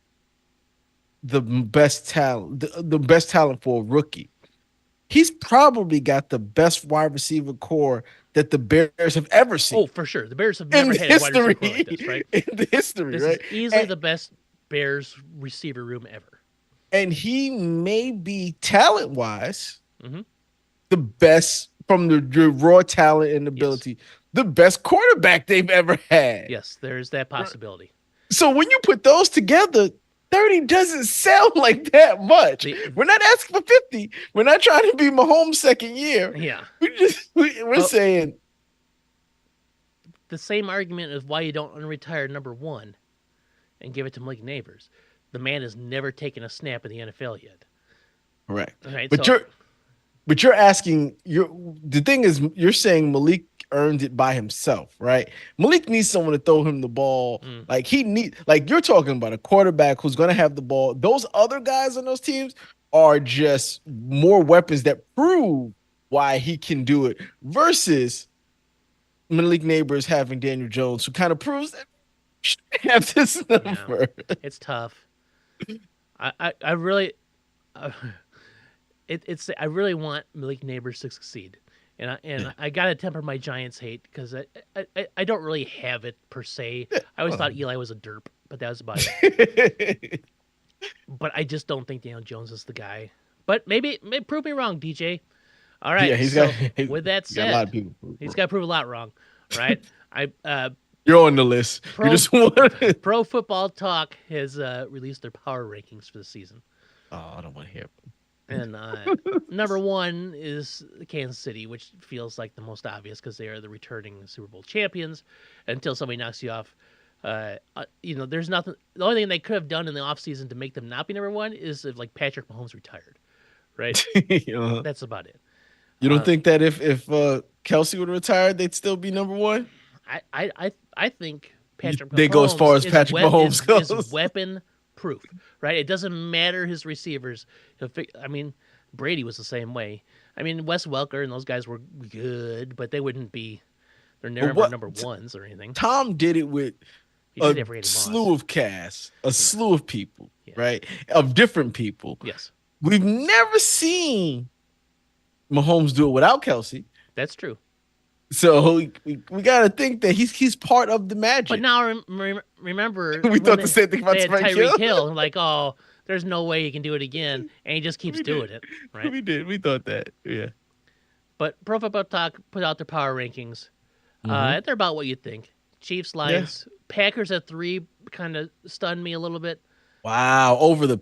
the best talent, the best talent for a rookie, he's probably got the best wide receiver core that the Bears have ever seen. Oh, for sure, the Bears have never had a wide receiver core like this, right? In the history, this is easily the best Bears receiver room ever. And he may be talent-wise the best. From the raw talent and ability, the best quarterback they've ever had. Yes, there's that possibility. So when you put those together, 30 doesn't sound like that much. We're not asking for 50. We're not trying to be Mahomes' second year. Yeah. We're saying the same argument of why you don't unretire number 1 and give it to Malik Neighbors. The man has never taken a snap in the NFL yet. Correct. Right, But you're asking, the thing is, you're saying Malik earned it by himself, right? Malik needs someone to throw him the ball. Like you're talking about a quarterback who's going to have the ball. Those other guys on those teams are just more weapons that prove why he can do it versus Malik Neighbors having Daniel Jones, who kind of proves that he should have this number. Yeah, it's tough. I really... I really want Malik Neighbors to succeed, and I gotta temper my Giants hate because I don't really have it per se. I always thought Eli was a derp, but that was about it. But I just don't think Daniel Jones is the guy. But maybe prove me wrong, DJ. All right. Yeah, So with that got a lot of said, people. he's got to prove a lot wrong, right? I You're on the list. Pro, You just want Pro Football Talk has released their power rankings for the season. Oh, I don't want to hear. And number one is Kansas City, which feels like the most obvious because they are the returning Super Bowl champions. Until somebody knocks you off, there's nothing. The only thing they could have done in the offseason to make them not be number one is if like Patrick Mahomes retired, right? That's about it. You don't think that if Kelsey would have retired, they'd still be number one? I think Patrick Mahomes they go as far as Patrick Mahomes goes. Is weapon proof, right? It doesn't matter his receivers. I mean, Brady was the same way. I mean, Wes Welker and those guys were good, but they wouldn't be. They're never number ones or anything. Tom did it with a slew of casts, a slew of people, right? Of different people. Yes. We've never seen Mahomes do it without Kelsey. That's true. So we got to think that he's part of the magic. But now remember, we thought the same thing about Tyreek Hill. Like, oh, there's no way he can do it again, and he just keeps doing it. Right? We did. We thought that. Yeah. But Pro Football Talk put out their power rankings. They're about what you think. Chiefs, Lions, Packers at 3 kind of stunned me a little bit. Wow, over the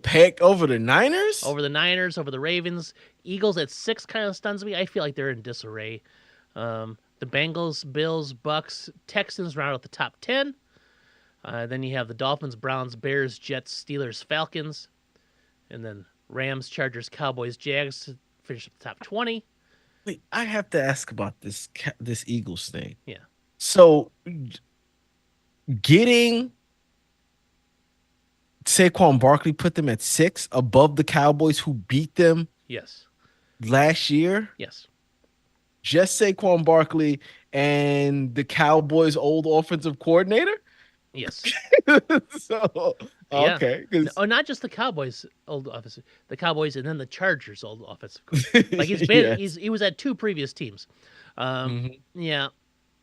Niners? Over the Niners, over the Ravens. Eagles at 6 kind of stuns me. I feel like they're in disarray. The Bengals, Bills, Bucks, Texans round out the top 10. Then you have the Dolphins, Browns, Bears, Jets, Steelers, Falcons. And then Rams, Chargers, Cowboys, Jags to finish up the top 20. Wait, I have to ask about this Eagles thing. Yeah. So getting Saquon Barkley put them at 6 above the Cowboys who beat them last year? Yes. Just Saquon Barkley and the Cowboys' old offensive coordinator? Yes. Okay. Not just the Cowboys' old offensive, the Cowboys and then the Chargers' old offensive coordinator. Like he's been, he was at 2 previous teams. Yeah,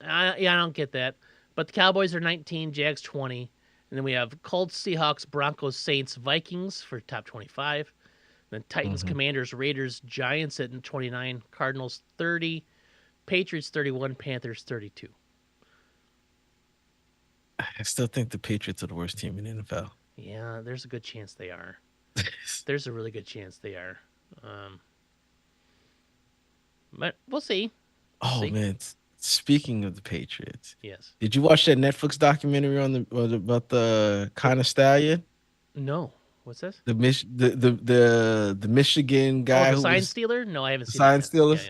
I don't get that. But the Cowboys are 19, Jags 20, and then we have Colts, Seahawks, Broncos, Saints, Vikings for top 25. Then Titans, Commanders, Raiders, Giants at 29, Cardinals 30, Patriots 31, Panthers 32. I still think the Patriots are the worst team in the NFL. Yeah, there's a good chance they are. There's a really good chance they are. But we'll see. Man, speaking of the Patriots, yes. Did you watch that Netflix documentary about the kind of stallion? No. What's this? The Michigan guy. The sign stealer? No, I haven't seen sign stealers.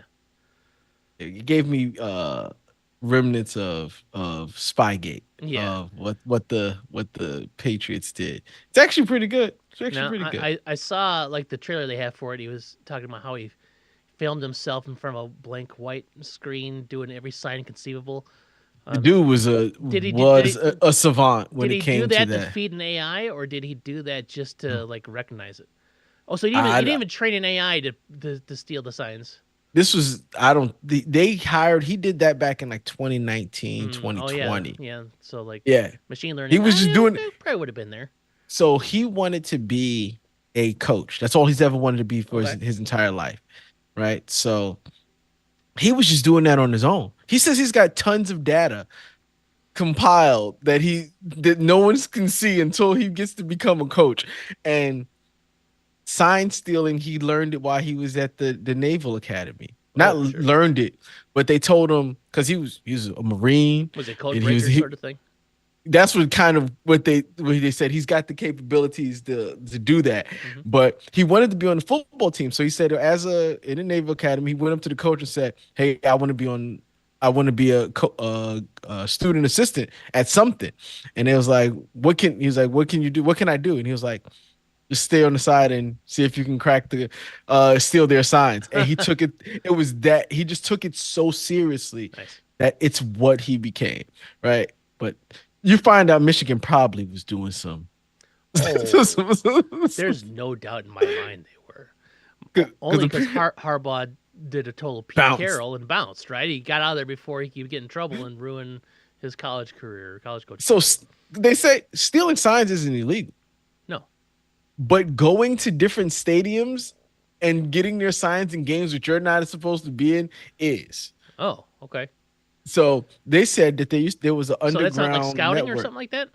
Yeah. It gave me remnants of Spygate. Yeah. Of what the Patriots did. It's actually pretty good. It's actually pretty good. I saw like the trailer they have for it. He was talking about how he filmed himself in front of a blank white screen doing every sign conceivable. The dude was a savant when it came to that. Did he do that to feed an AI, or did he do that just to like recognize it? Oh, so he didn't even train an AI to steal the signs. This was he did that back in like 2019, 2020. Oh, yeah. So like machine learning. He was just doing it. Probably would have been there. So he wanted to be a coach. That's all he's ever wanted to be for his entire life. Right? So he was just doing that on his own. He says he's got tons of data compiled that no one can see until he gets to become a coach. And sign stealing, he learned it while he was at the Naval Academy. Learned it, but they told him because he was a Marine. Was it code breaker sort of thing? That's what they said. He's got the capabilities to do that, but he wanted to be on the football team. So he said, in the Naval Academy, he went up to the coach and said, "Hey, I want to be a student assistant at something." And it was like, "What can you do? What can I do?" And he was like, "Just stay on the side and see if you can crack steal their signs." And he took it. It was that he just took it so seriously that it's what he became, right? But you find out Michigan probably was doing some. There's no doubt in my mind they were. Only because Harbaugh did a total Pete Bounced. Carroll and bounced. Right, he got out of there before he could get in trouble and ruin his college career, college coach So career. they say stealing signs isn't illegal, No. but going to different stadiums and getting their signs in games which you're not supposed to be in is. Oh, okay. So they said that there was an So that's not like underground scouting network. or something like that?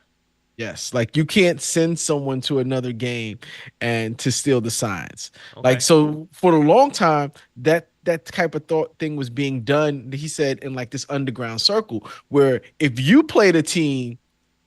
Yes, like you can't send someone to another game and to steal the signs. Okay. Like so, for a long time, that type of thought thing was being done. He said in like this underground circle where if you play the team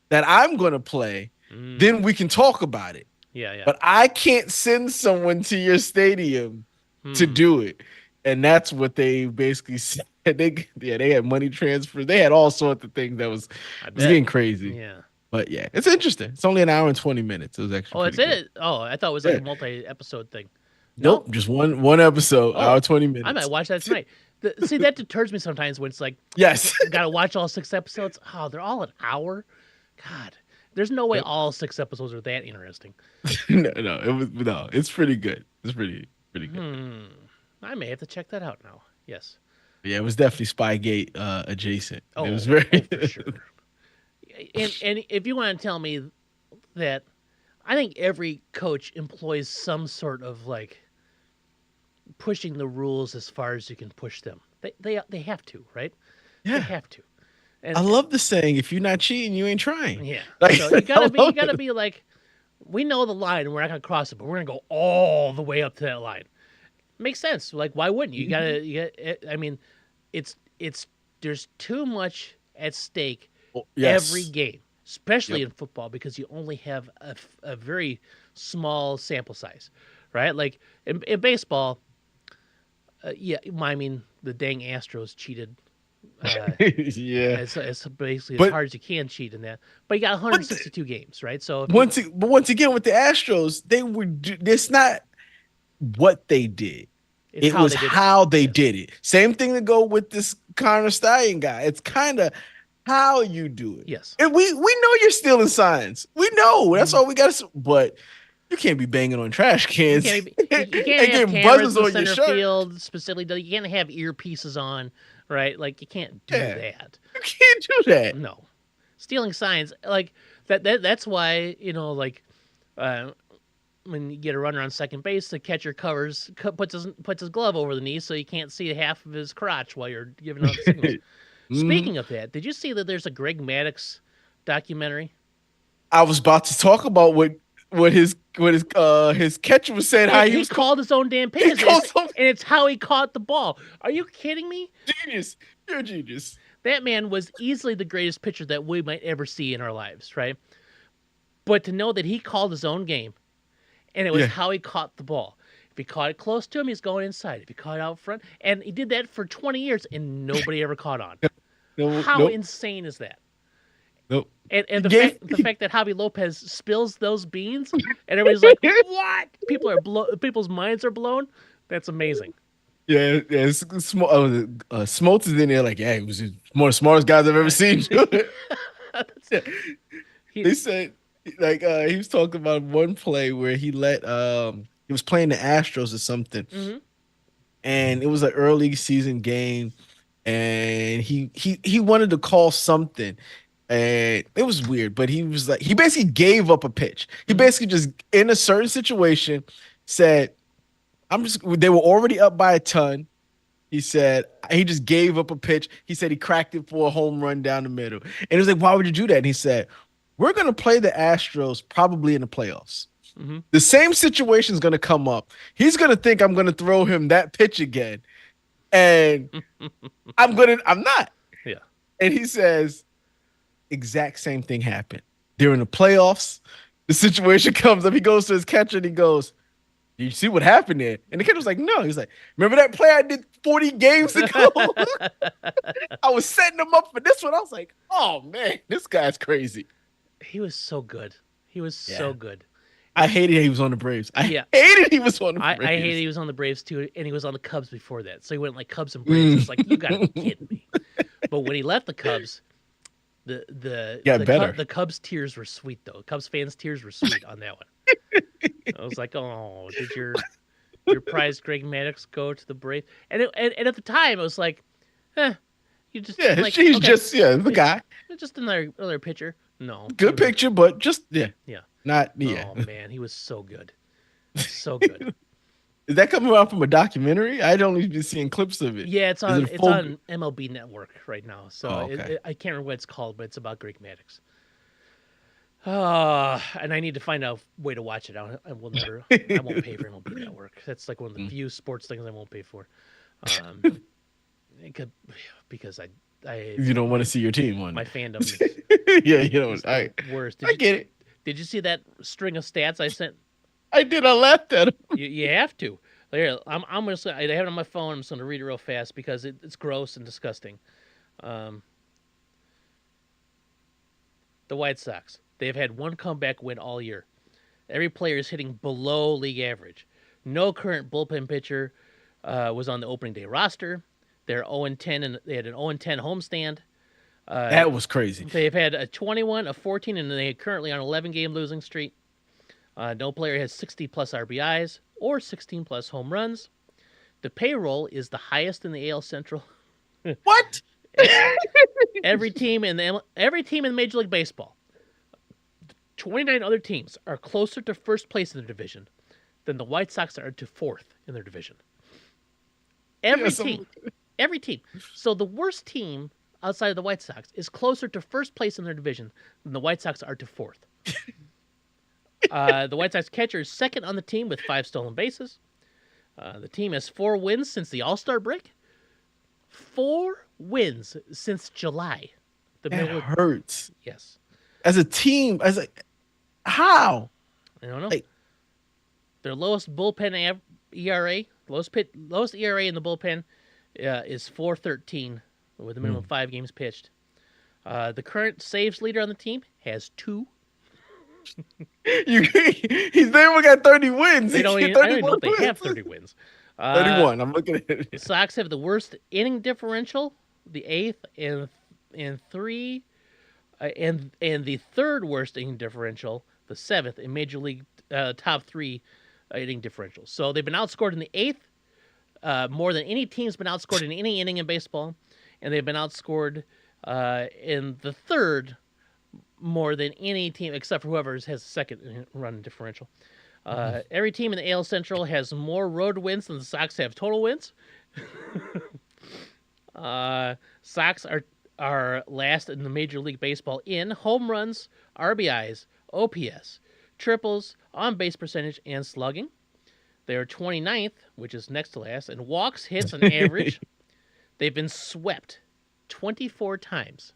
that I'm gonna play, then we can talk about it. Yeah, yeah. But I can't send someone to your stadium to do it, and that's what they basically said. They had money transfer. They had all sorts of things that was getting crazy. Yeah. But yeah, it's interesting. It's only an hour and 20 minutes. It was actually. Oh, that's it. Oh, I thought it was like a multi-episode thing. Nope, just one episode, hour 20 minutes. I might watch that tonight. See, that deters me sometimes when it's like, yes, got to watch all 6 episodes. Oh, they're all an hour. God, there's no way all 6 episodes are that interesting. no, it's pretty good. It's pretty good. I may have to check that out now. Yes. Yeah, it was definitely Spygate adjacent. Oh, it was very for sure. And if you want to tell me that, I think every coach employs some sort of like pushing the rules as far as you can push them. They have to, right? Yeah, they have to. And I love the saying: "If you're not cheating, you ain't trying." Yeah, like, so you gotta be like, we know the line and we're not gonna cross it, but we're gonna go all the way up to that line. Makes sense. Like, why wouldn't you? I mean, it's there's too much at stake every game, especially in football, because you only have a very small sample size, right? Like in baseball, I mean, the dang Astros cheated. Yeah, it's basically as hard as you can cheat in that. But you got 162 games, right? So once again with the Astros, it's not what they did. It was how they did it. Same thing to go with this Connor Stallion guy. It's kind of how you do it. Yes. And we know you're stealing signs. We know. That's all we got to. But you can't be banging on trash cans. You can't have cameras in the center field specifically. You can't have earpieces on, right? Like, you can't do that. You can't do that. No. Stealing signs, like, that's why, like, when you get a runner on second base, the catcher puts his glove over the knee so you can't see half of his crotch while you're giving out signals. Speaking of that, did you see that there's a Greg Maddux documentary? I was about to talk about what his catcher was saying. How he called his own damn pitches, and it's how he caught the ball. Are you kidding me? Genius, you're a genius. That man was easily the greatest pitcher that we might ever see in our lives, right? But to know that he called his own game, and it was how he caught the ball. If he caught it close to him, he's going inside. If he caught it out front, and he did that for 20 years, and nobody ever caught on. How insane is that? Nope. And the fact that Javi Lopez spills those beans, and everybody's like, "What?" People's minds are blown. That's amazing. Yeah. Smoltz is in there like, yeah, he was one of the smartest guys I've ever seen. They said, like, he was talking about one play where he was playing the Astros or something, and it was an early season game, and he wanted to call something, and it was weird, but he was like, he basically gave up a pitch. He basically just, in a certain situation, said, they were already up by a ton. He said he just gave up a pitch. He said he cracked it for a home run down the middle. And it was like, why would you do that? And he said, we're going to play the Astros probably in the playoffs. The same situation is going to come up. He's going to think I'm going to throw him that pitch again. And I'm not. Yeah. And he says, exact same thing happened. During the playoffs, the situation comes up. He goes to his catcher and he goes, "You see what happened there?" And the catcher was like, "No." He's like, "Remember that play I did 40 games ago? I was setting him up for this one." I was like, "Oh man, this guy's crazy." He was so good. He was so good. I hated he was on the Braves. I hated he was on the Braves. I hated he was on the Braves too, and he was on the Cubs before that. So he went like Cubs and Braves. It's like, you gotta be kidding me. But when he left the Cubs, the Cubs tears were sweet though. Cubs fans' tears were sweet on that one. I was like, oh, your prized Greg Maddux go to the Braves. And at the time, it was like, you just Yeah, like, she's okay, just the guy. just another pitcher. No, Good picture, but just yeah. not Oh man, he was so good, so good. Is that coming out from a documentary? I'd only been seeing clips of it. Yeah, it's Is on it it's full... on MLB Network right now. So okay. I can't remember what it's called, but it's about Greg Maddux. And I need to find a way to watch it. I will never. I won't pay for MLB Network. That's like one of the few sports things I won't pay for. It could, because I You don't want to see your team on my it. fandom. Yeah, you know, Worst. I get it. Did you see that string of stats I sent? I did. I laughed at him. You have to. Here, I'm gonna. I have it on my phone. I'm just gonna read it real fast because it's gross and disgusting. The White Sox. They've had one comeback win all year. Every player is hitting below league average. No current bullpen pitcher was on the opening day roster. They're 0-10 and they had an 0-10 homestand. That was crazy. They've had a 21, a 14, and they are currently on an 11-game losing streak. No player has 60-plus RBIs or 16-plus home runs. The payroll is the highest in the AL Central. What? Every team in Major League Baseball, 29 other teams are closer to first place in their division than the White Sox are to fourth in their division. Every team. So the worst team outside of the White Sox is closer to first place in their division than the White Sox are to fourth. The White Sox catcher is second on the team with 5 stolen bases. The team has 4 wins since the All-Star break. 4 wins since July. That hurts. Yes. As a team, how? I don't know. Their lowest bullpen ERA, lowest ERA in the bullpen is 4.13 with a minimum of 5 games pitched. The current saves leader on the team has 2. He's never got 30 wins. I don't even know if they have 30 wins. 31. I'm looking at it. The Sox have the worst inning differential, the 8th, and 3, and the 3rd worst inning differential, the 7th in Major League top 3 inning differential. So they've been outscored in the 8th more than any team's been outscored in any inning in baseball, and they've been outscored in the 3rd more than any team except for whoever has a second run differential. Every team in the AL Central has more road wins than the Sox have total wins. Sox are last in the Major League Baseball in home runs, RBIs, OPS, triples, on-base percentage, and slugging. They are 29th, which is next to last, in walks, hits, and average. They've been swept 24 times.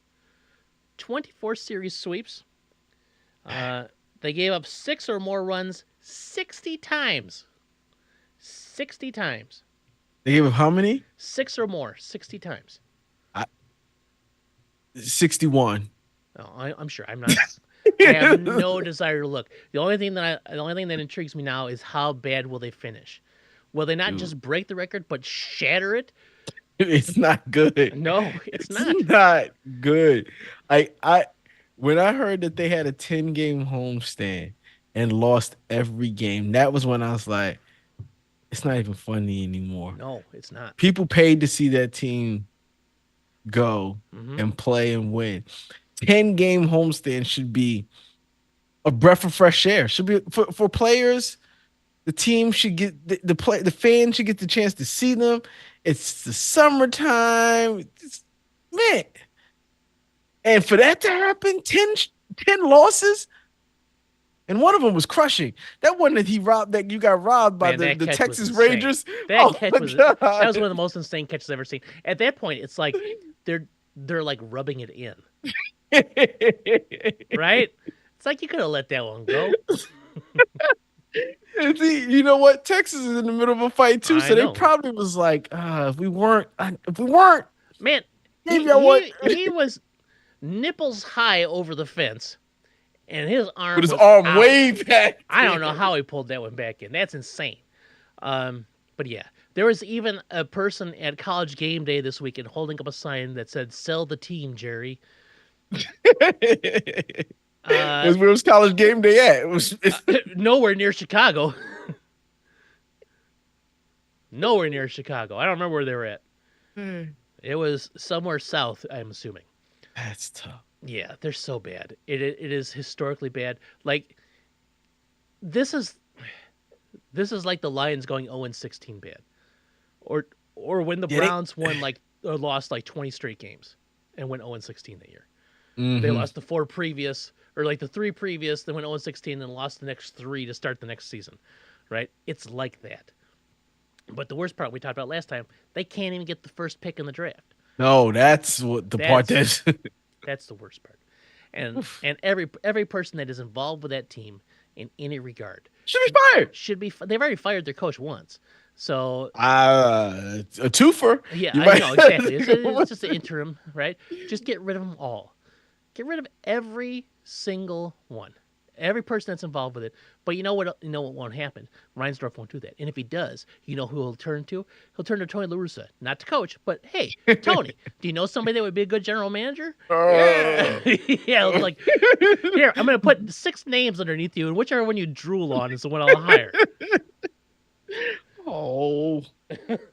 24 series sweeps. They gave up 6 or more runs 60 times. 60 times. They gave up how many? 6 or more, 60 times. 61. Oh, I'm sure. I'm not. I have no desire to look. The only thing that intrigues me now is how bad will they finish? Will they not just break the record but shatter it? It's not good. No, it's not. Not good. When I heard that they had a 10-game homestand and lost every game, that was when I was like, it's not even funny anymore. No, it's not. People paid to see that team go and play and win. 10-game homestand should be a breath of fresh air. Should be for players. The team should get the fans should get the chance to see them. It's the summertime. Man. And for that to happen, 10 losses, and one of them was crushing. That one that he robbed, that you got robbed by the Texas Rangers. That catch was that was one of the most insane catches I've ever seen. At that point, it's like they're like rubbing it in. Right? It's like you could have let that one go. See, you know what? Texas is in the middle of a fight too, so they probably was like, if we weren't, man, he was nipples high over the fence, and his arm with his arm way back. I don't know how he pulled that one back in. That's insane. But yeah, there was even a person at College Game Day this weekend holding up a sign that said, "Sell the team, Jerry." Where was College Game Day at? It was nowhere near Chicago. Nowhere near Chicago. I don't remember where they were at. Hmm. It was somewhere south, I'm assuming. That's tough. Yeah, they're so bad. It is historically bad. Like this is this is like the Lions going 0-16 bad, or when the Yeah, they. Browns won like or lost like 20 straight games and went 0-16 that year. They Mm-hmm. lost the four previous or like the three previous, then went 0-16 and lost the next three to start the next season. Right? It's like that. But the worst part we talked about last time, they can't even get the first pick in the draft. No, that's what the part That's that's. that's the worst part. And every person that is involved with that team in any regard Should be fired. should be. They've already fired their coach once, so A twofer. yeah, You I might. know exactly. It's just an interim, right? Just get rid of them all. Get rid of every single one, every person that's involved with it. But you know what? You know what won't happen. Reinsdorf won't do that. And if he does, you know who he'll turn to? He'll turn to Tony La Russa, not to coach, but hey, Tony, do you know somebody that would be a good general manager? Yeah, yeah. Like here, I'm gonna put 6 names underneath you, and whichever one you drool on is the one I'll hire. Oh,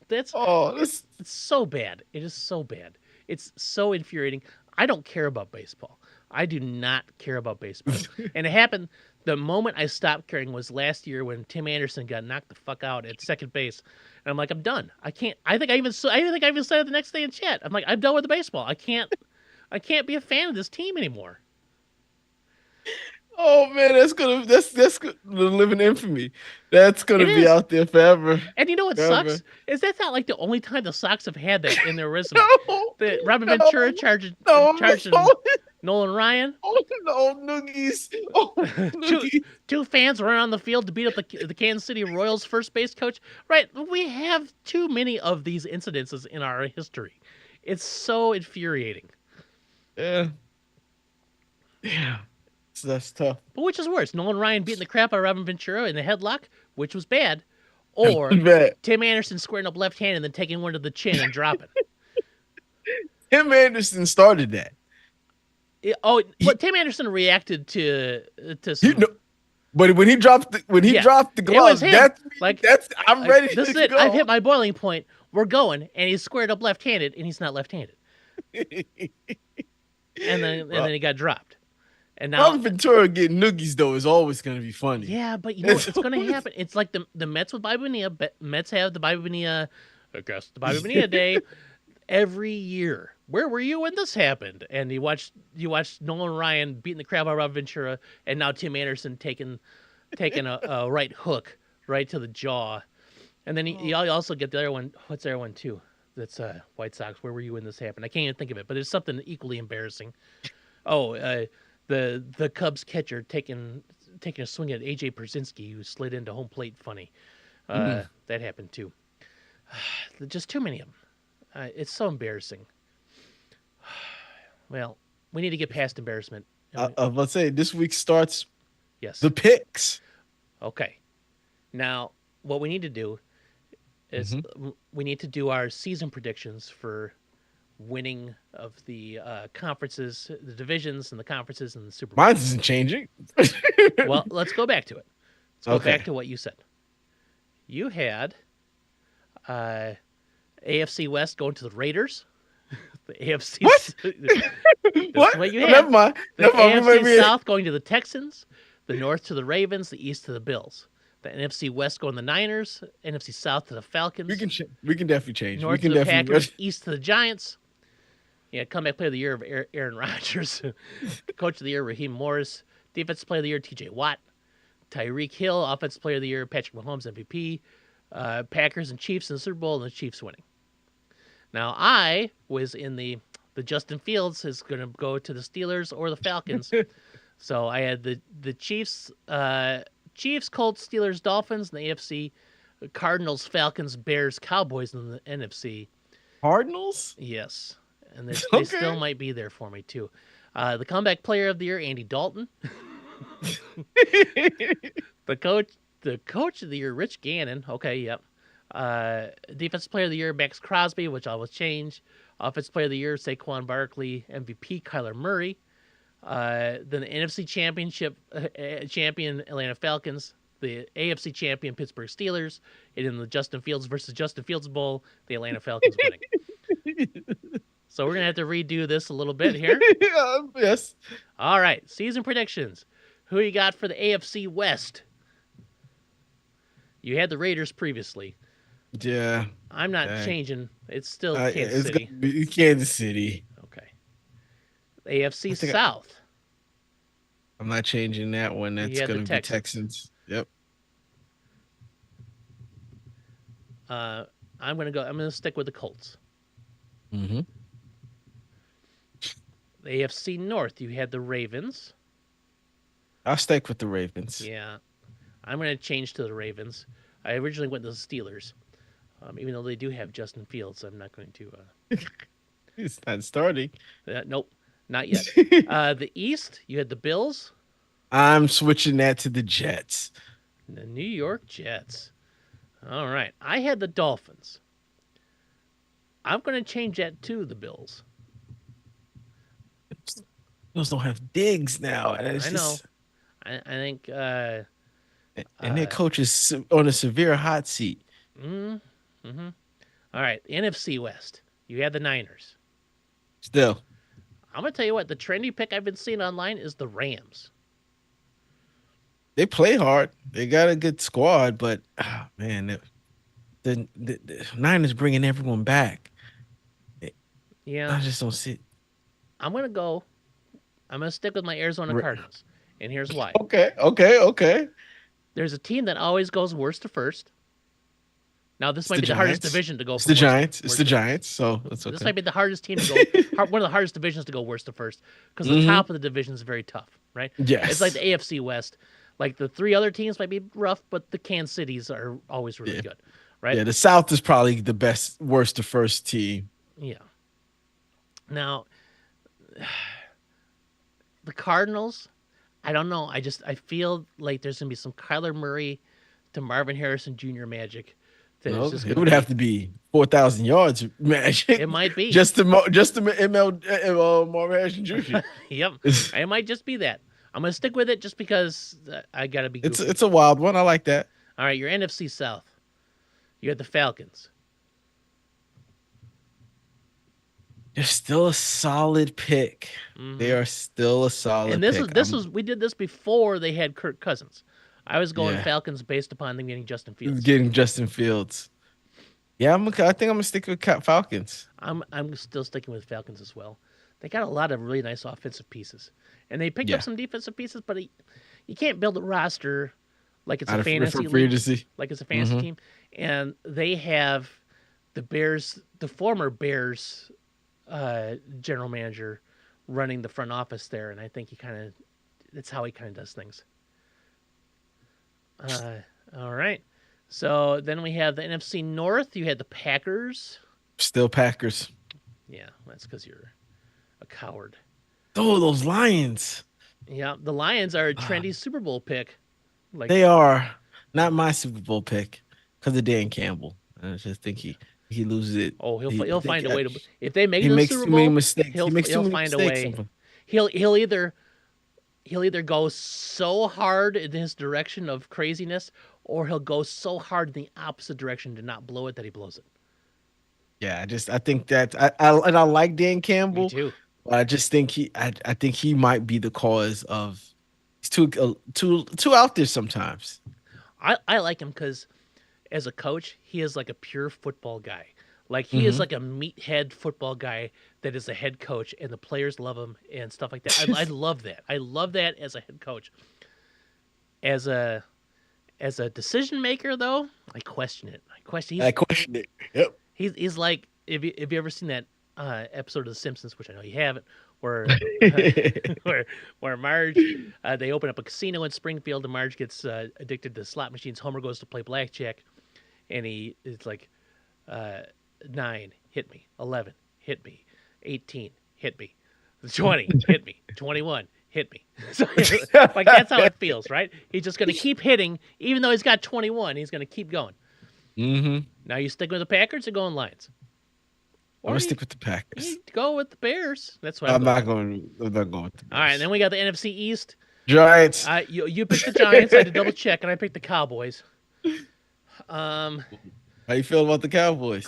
That's this. It's so bad. It is so bad. It's so infuriating. I don't care about baseball. I do not care about baseball. And it happened the moment I stopped caring was last year when Tim Anderson got knocked the fuck out at second base. And I'm like, I'm done. I can't. I think I even said it the next day in chat. I'm like, I'm done with the baseball. I can't be a fan of this team anymore. Oh man, that's gonna live in infamy. That's It gonna be is. out there forever. And you know what Forever. sucks? Is that's not like the only time the Sox have had that in their resume. No, The Robin no, Ventura charged no, charging Nolan Ryan. oh no, noogies. Oh two noogies. two fans run on the field to beat up the Kansas City Royals first base coach. Right, we have too many of these incidences in our history. It's so infuriating. Yeah, yeah. So that's tough. But which is worse, Nolan Ryan beating the crap out of Robin Ventura in the headlock, which was bad, or Bad. Tim Anderson squaring up left hand and then taking one to the chin and dropping? Tim Anderson started that. Tim Anderson reacted to You some. know, but when he dropped the Yeah, dropped the gloves, him. that's I'm ready This to is it. go. I've hit my boiling point. We're going, and he's squared up left-handed, and he's not left-handed. And then he got dropped. And now, Robin Ventura getting noogies though is always going to be funny. yeah, but you know it's going to happen. It's like the Mets with Bobby Bonilla. Mets have the Bobby Bonilla, I guess the Bobby Bonilla day every year. Where were you when this happened? And you watched Nolan Ryan beating the crap out of Robin Ventura, and now Tim Anderson taking a right hook right to the jaw. And then you also get the other one. What's the other one too? That's White Sox. Where were you when this happened? I can't even think of it, but there's something equally embarrassing. Oh, the Cubs catcher taking a swing at AJ Pierzynski, who slid into home plate funny. That happened too. Just too many of them. It's so embarrassing. Well, we need to get past embarrassment. Let's say this week starts Yes. the picks. Okay. Now, what we need to do is we need to do our season predictions for winning of the conferences, the divisions, and the conferences and the Super Bowl. Mine isn't changing. Well, let's go back to it. Let's go Okay. back to what you said. You had AFC West going to the Raiders. The AFC. What? That's what you had. Never mind. The Never mind. AFC South going to the Texans, the North to the Ravens, the East to the Bills. The NFC West going to the Niners, NFC South to the Falcons. We can definitely change. North We can to the definitely. Packers, East to the Giants. Yeah, comeback player of the year of Aaron Rodgers. Coach of the year, Raheem Morris. Defensive player of the year, TJ Watt. Tyreek Hill, offensive player of the year, Patrick Mahomes, MVP. Packers and Chiefs in the Super Bowl, and the Chiefs winning. Now, I was in the Justin Fields is going to go to the Steelers or the Falcons. So I had the Chiefs, Colts, Steelers, Dolphins in the AFC, Cardinals, Falcons, Bears, Cowboys in the NFC. Cardinals? Yes. And they Okay. still might be there for me, too. The comeback player of the year, Andy Dalton. The coach of the year, Rich Gannon. Okay, yep. Defensive player of the year, Max Crosby, which I will change. Offensive player of the year, Saquon Barkley. MVP, Kyler Murray. Then the NFC Championship champion, Atlanta Falcons. the AFC champion Pittsburgh Steelers, and in the Justin Fields versus Justin Fields Bowl, the Atlanta Falcons winning. So we're gonna have to redo this a little bit here. Yes. All right, season predictions. Who you got for the AFC West? You had the Raiders previously. Yeah. I'm not changing. It's still it's Kansas City. Gonna be Kansas City. Okay. AFC South. I'm not changing that one. That's going to be Texans. Yep. I'm gonna stick with the Colts. Mm-hmm. The AFC North, you had the Ravens. I'll stick with the Ravens. Yeah. I'm gonna change to the Ravens. I originally went to the Steelers. Even though they do have Justin Fields, I'm not going to It's not starting. Nope, not yet. The East, you had the Bills. I'm switching that to the Jets. The New York Jets. All right. I had the Dolphins. I'm going to change that to the Bills. Bills don't have Diggs now. I know. I think... and their coach is on a severe hot seat. Mm-hmm. All right. NFC West. You had the Niners. Still. I'm going to tell you what. The trendy pick I've been seeing online is the Rams. They play hard. They got a good squad, but man, the Niners bringing everyone back. Yeah, I just don't see it. I'm gonna stick with my Arizona Cardinals, and here's why. Okay. There's a team that always goes worst to first. Now this might be the hardest division to go. It's the Giants. It's the Giants. So that's okay. This might be the hardest team to go. One of the hardest divisions to go worst to first, because the top of the division is very tough, right? Yes. It's like the AFC West. Like the three other teams might be rough, but the Kansas Cities are always really good, right? Yeah, the South is probably the best, worst to first team. Yeah. Now, the Cardinals, I don't know. I feel like there's gonna be some Kyler Murray to Marvin Harrison Jr. magic. No, it would have to be 4,000 yards magic. It might be just to ML Marvin Harrison Jr. Yep, it might just be that. I'm gonna stick with it just because I gotta be goofy. It's a wild one. I like that. All right, your NFC South. You had the Falcons. They're still a solid pick. Mm-hmm. They are still a solid pick. And this was we did this before they had Kirk Cousins. I was going Falcons based upon them getting Justin Fields. Yeah, I think I'm gonna stick with Falcons. I'm still sticking with Falcons as well. They got a lot of really nice offensive pieces, and they picked up some defensive pieces. But you can't build a roster like it's a fantasy league, like it's a fantasy team. And they have the Bears, the former Bears general manager, running the front office there, and I think that's how he kind of does things. All right. So then we have the NFC North. You had the Packers. Still Packers. Yeah, that's because you're a coward. Oh, those Lions. Yeah, the Lions are a trendy Super Bowl pick. Like they are. Not my Super Bowl pick because of Dan Campbell. I just think he loses it. Oh, he'll find a way to. If they make it to the Super Bowl, he'll find a way. He'll either go so hard in his direction of craziness, or he'll go so hard in the opposite direction to not blow it that he blows it. Yeah, I think that I like Dan Campbell. Me too. But I just think I think he might be the cause of he's too out there sometimes. I like him because as a coach, he is like a pure football guy. Like he is like a meathead football guy that is a head coach, and the players love him and stuff like that. I love that. I love that as a head coach. As a decision maker, though, I question it. I question it. Yep. He's like, if you ever seen that episode of The Simpsons, which I know you haven't, where where Marge they open up a casino in Springfield, and Marge gets addicted to slot machines. Homer goes to play blackjack, and it's like 9 hit me, 11 hit me, 18 hit me, 20 hit me, 21 hit me. So, like that's how it feels, right? He's just going to keep hitting, even though he's got 21. He's going to keep going. Mm-hmm. Now you stick with the Packers or going Lions? I'm gonna stick with the Packers. You go with the Bears. That's what I'm not going with the Bears. All right, and then we got the NFC East. Giants. You picked the Giants. I had to double check, and I picked the Cowboys. Um, How you feel about the Cowboys?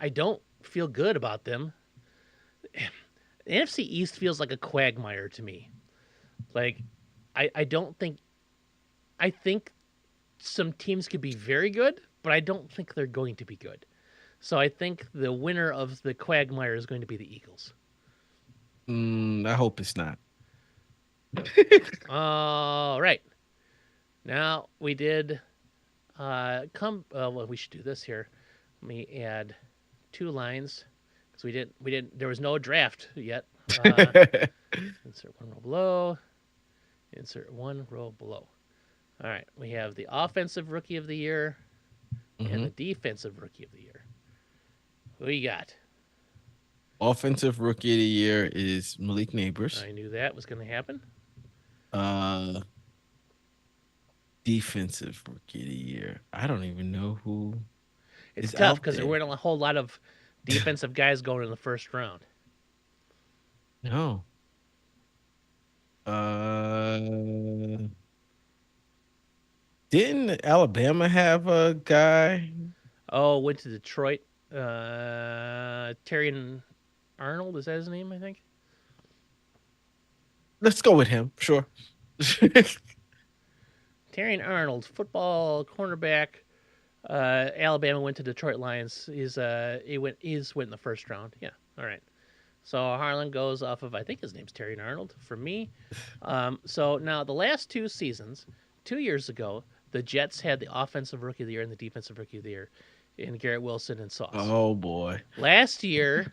I don't feel good about them. The NFC East feels like a quagmire to me. Like, I don't think. I think some teams could be very good, but I don't think they're going to be good. So I think the winner of the quagmire is going to be the Eagles. I hope it's not. All right. Now we did well, we should do this here. Let me add 2 lines because we didn't there was no draft yet. Insert 1 row below. Insert 1 row below. All right, we have the offensive rookie of the year and the defensive rookie of the year. Who you got? Offensive rookie of the year is Malik Neighbors. I knew that was going to happen. Defensive rookie of the year. I don't even know who. It's tough because there weren't a whole lot of defensive guys going in the first round. No. Didn't Alabama have a guy? Oh, went to Detroit. Terry Arnold, is that his name, I think? Let's go with him. Sure. Terry Arnold, football cornerback. Alabama went to Detroit Lions. He's went in the first round. Yeah. All right. So Harlan goes off of, I think his name's Terry Arnold for me. So now the last 2 seasons, 2 years ago, the Jets had the offensive rookie of the year and the defensive rookie of the year in Garrett Wilson and Sauce. Oh boy. Last year,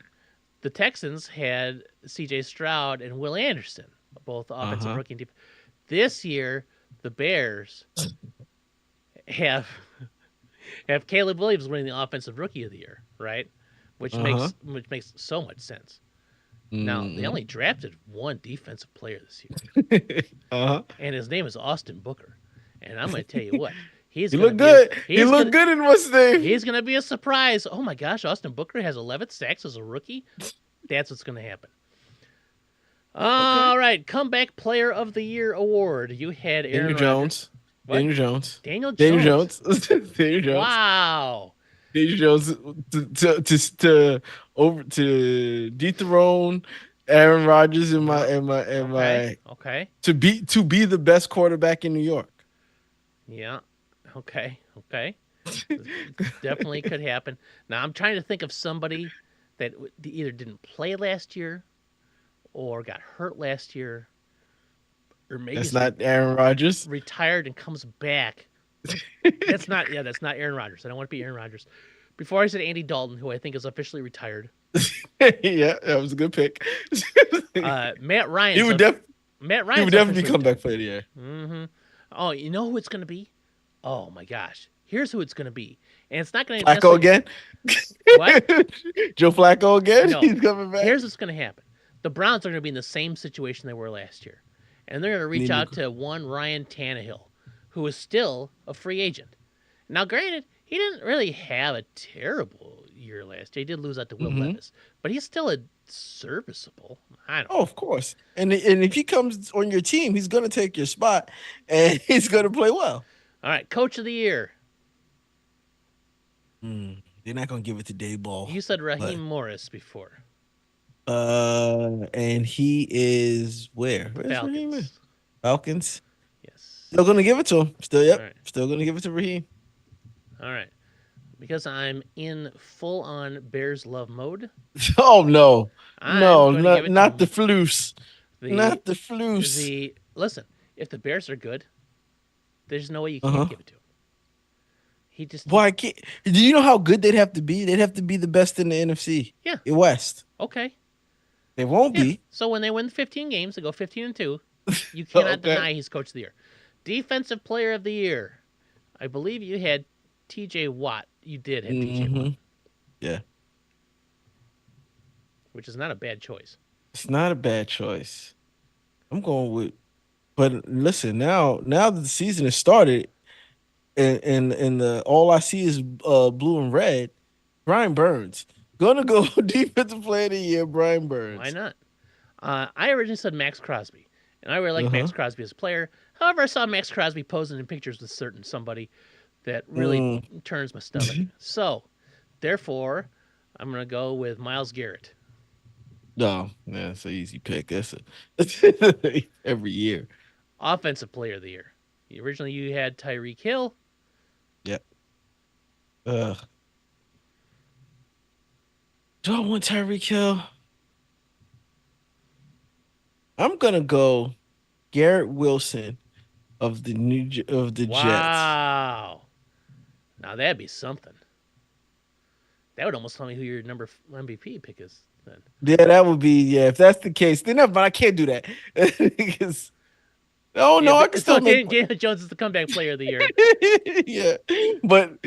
the Texans had C.J. Stroud and Will Anderson, both offensive rookie and defensive. This year, the Bears have Caleb Williams winning the offensive rookie of the year, right? Which makes so much sense. Now, they only drafted 1 defensive player this year. And his name is Austin Booker. And I'm going to tell you what. He looked good. He looked good in what's name. He's going to be a surprise. Oh, my gosh. Austin Booker has 11 sacks as a rookie. That's what's going to happen. All right. Comeback Player of the Year award. You had Aaron Daniel Jones. Daniel Jones. Daniel Jones. Daniel Jones. Wow. Daniel Jones to dethrone Aaron Rodgers in my okay. to be the best quarterback in New York. Yeah. Okay. Definitely could happen. Now I'm trying to think of somebody that either didn't play last year or got hurt last year, or maybe that's not Aaron Rodgers. Retired and comes back. That's not Aaron Rodgers. I don't want to be Aaron Rodgers. Before I said Andy Dalton, who I think is officially retired. Yeah, that was a good pick. Matt Ryan. He would definitely come back for the year. Mm-hmm. Oh, you know who it's going to be? Oh my gosh! Here's who it's going to be, and it's not going to Flacco again. What? Joe Flacco again? No. He's coming back. Here's what's going to happen: the Browns are going to be in the same situation they were last year, and they're going to reach out to one Ryan Tannehill, who is still a free agent. Now, granted, he didn't really have a terrible year last year. He did lose out to Will Levis, but he's still a serviceable. I don't know. Oh, of course. And if he comes on your team, he's going to take your spot, and he's going to play well. All right, Coach of the Year. They're not going to give it to Dayball. You said Raheem Morris before. And he is where? Where's Raheem? Falcons. Yes. Still going to give it to him. Still, right. Still going to give it to Raheem. All right. Because I'm in full-on Bears love mode. Oh, no. Not the Floose. Not the Floose. Listen, if the Bears are good, there's no way you can't give it to him. He just... Why can't... Do you know how good they'd have to be? They'd have to be the best in the NFC. Yeah. In West. Okay. They won't be. So when they win 15 games, they go 15-2. You cannot deny he's Coach of the Year. Defensive Player of the Year. I believe you had T.J. Watt. You did have T.J. Watt. Yeah. Which is not a bad choice. It's not a bad choice. I'm going with... But listen, now that the season has started, and the all I see is blue and red, Brian Burns. Gonna go Defensive Player of the Year, Brian Burns. Why not? I originally said Max Crosby. And I really like Uh-huh. Max Crosby as a player. However, I saw Max Crosby posing in pictures with certain somebody that really Mm. turns my stomach. So, therefore, I'm going to go with Miles Garrett. No, yeah, it's an easy pick. Every year. Offensive player of the year. Originally, you had Tyreek Hill. Yep. Uh, do I want Tyreek Hill? I'm gonna go Garrett Wilson of the Jets. Wow. Now, that'd be something. That would almost tell me who your number MVP pick is then. Yeah, that would be If that's the case, then never mind. I can't do that because oh Yeah, no, I can so still make. Daniel Jones is the comeback player of the year. Yeah, but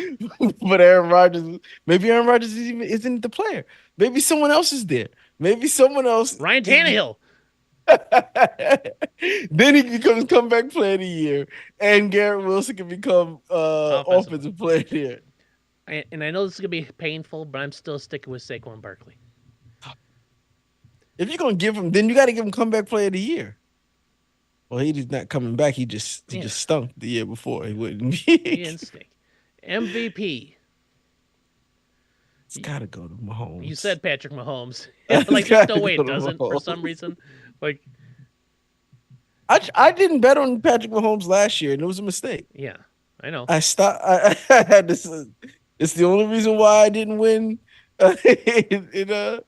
Aaron Rodgers, maybe Aaron Rodgers isn't the player. Maybe someone else is there. Maybe someone else. Ryan Tannehill. Then he becomes comeback player of the year, and Garrett Wilson can become Offensive. offensive player of the year. And I know this is going to be painful, but I'm still sticking with Saquon Barkley. If you're gonna give him, then you got to give him comeback player of the year. Well, he's not coming back. He just stunk the year before. He wouldn't. He didn't stink. MVP. It's got to go to Mahomes. You said Patrick Mahomes. Like there's no way it doesn't for some reason. Like I didn't bet on Patrick Mahomes last year, and it was a mistake. Yeah, I know. I stopped. I had this. It's the only reason why I didn't win the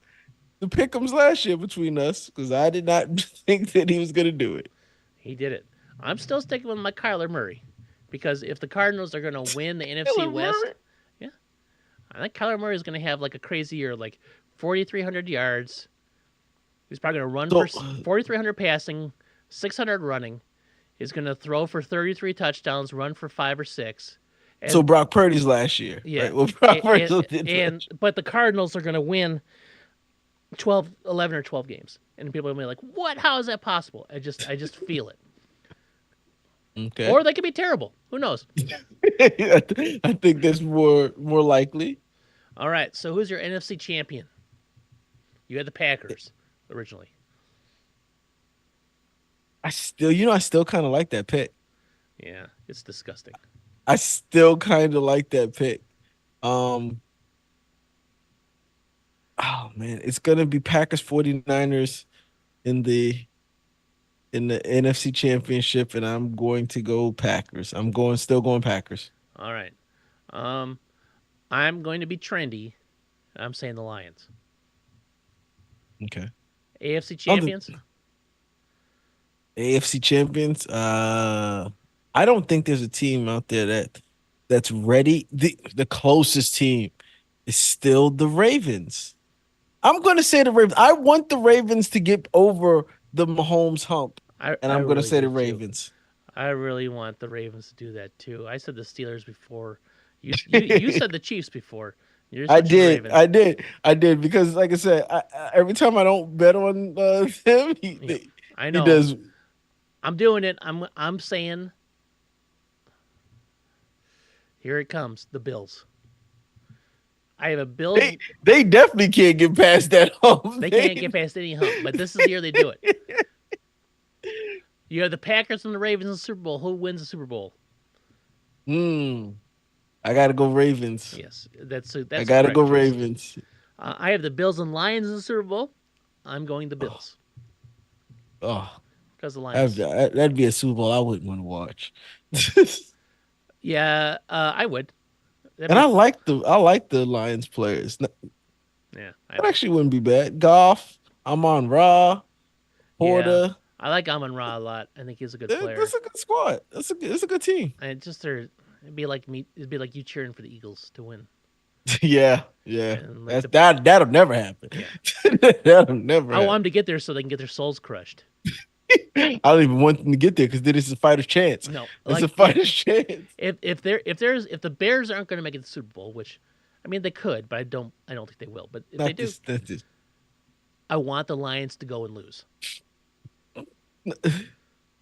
pick'ems last year between us, because I did not think that he was going to do it. He did it. I'm still sticking with my Kyler Murray, because if the Cardinals are going to win the NFC West, yeah, I think Kyler Murray is going to have like a crazy year, like 4,300 yards. He's probably going to run for 4,300 passing, 600 running. He's going to throw for 33 touchdowns, run for 5 or 6. And, so Brock Purdy's last year. Yeah. Right? Well, Brock Purdy did but the Cardinals are going to win 11 or 12 games. And people are going to be like, what? How is that possible? I just feel it. Okay. Or they could be terrible. Who knows? I think that's more likely. All right. So who's your NFC champion? You had the Packers originally. I still kind of like that pick. Yeah, it's disgusting. I still kind of like that pick. Oh man, it's gonna be Packers 49ers in the NFC Championship, and I'm going to go Packers. Still going Packers. All right. I'm going to be trendy. I'm saying the Lions. Okay. AFC champions? AFC champions. I don't think there's a team out there that's ready. The closest team is still the Ravens. I'm going to say the Ravens. I want the Ravens to get over the Mahomes hump, and I'm going to say the Ravens. Too. I really want the Ravens to do that too. I said the Steelers before. You said the Chiefs before. I did because, like I said, every time I don't bet on him, I know. He does. I'm doing it. I'm saying. Here it comes, the Bills. I have a Bills. They definitely can't get past that hump. They can't get past any hump, but this is the year they do it. You have the Packers and the Ravens in the Super Bowl. Who wins the Super Bowl? I gotta go Ravens. Yes, that's I gotta go Ravens. I have the Bills and Lions in the Super Bowl. I'm going the Bills. Oh, because the Lions. That'd be a Super Bowl I wouldn't want to watch. Yeah, I would. I like the Lions players. Yeah, that actually wouldn't be bad. Goff, Amon-Ra, Porter. Yeah, I like Amon-Ra a lot. I think he's a good player. That's a good squad. It's a good team. And just it'd be like you cheering for the Eagles to win. Yeah. Like that'll never happen. Yeah. That'll never. I want them to get there so they can get their souls crushed. I don't even want them to get there because then it's a fighter's chance. No, it's a fighter's chance. If the Bears aren't going to make it to the Super Bowl, which I mean they could, but I don't think they will. But if they do, I want the Lions to go and lose. You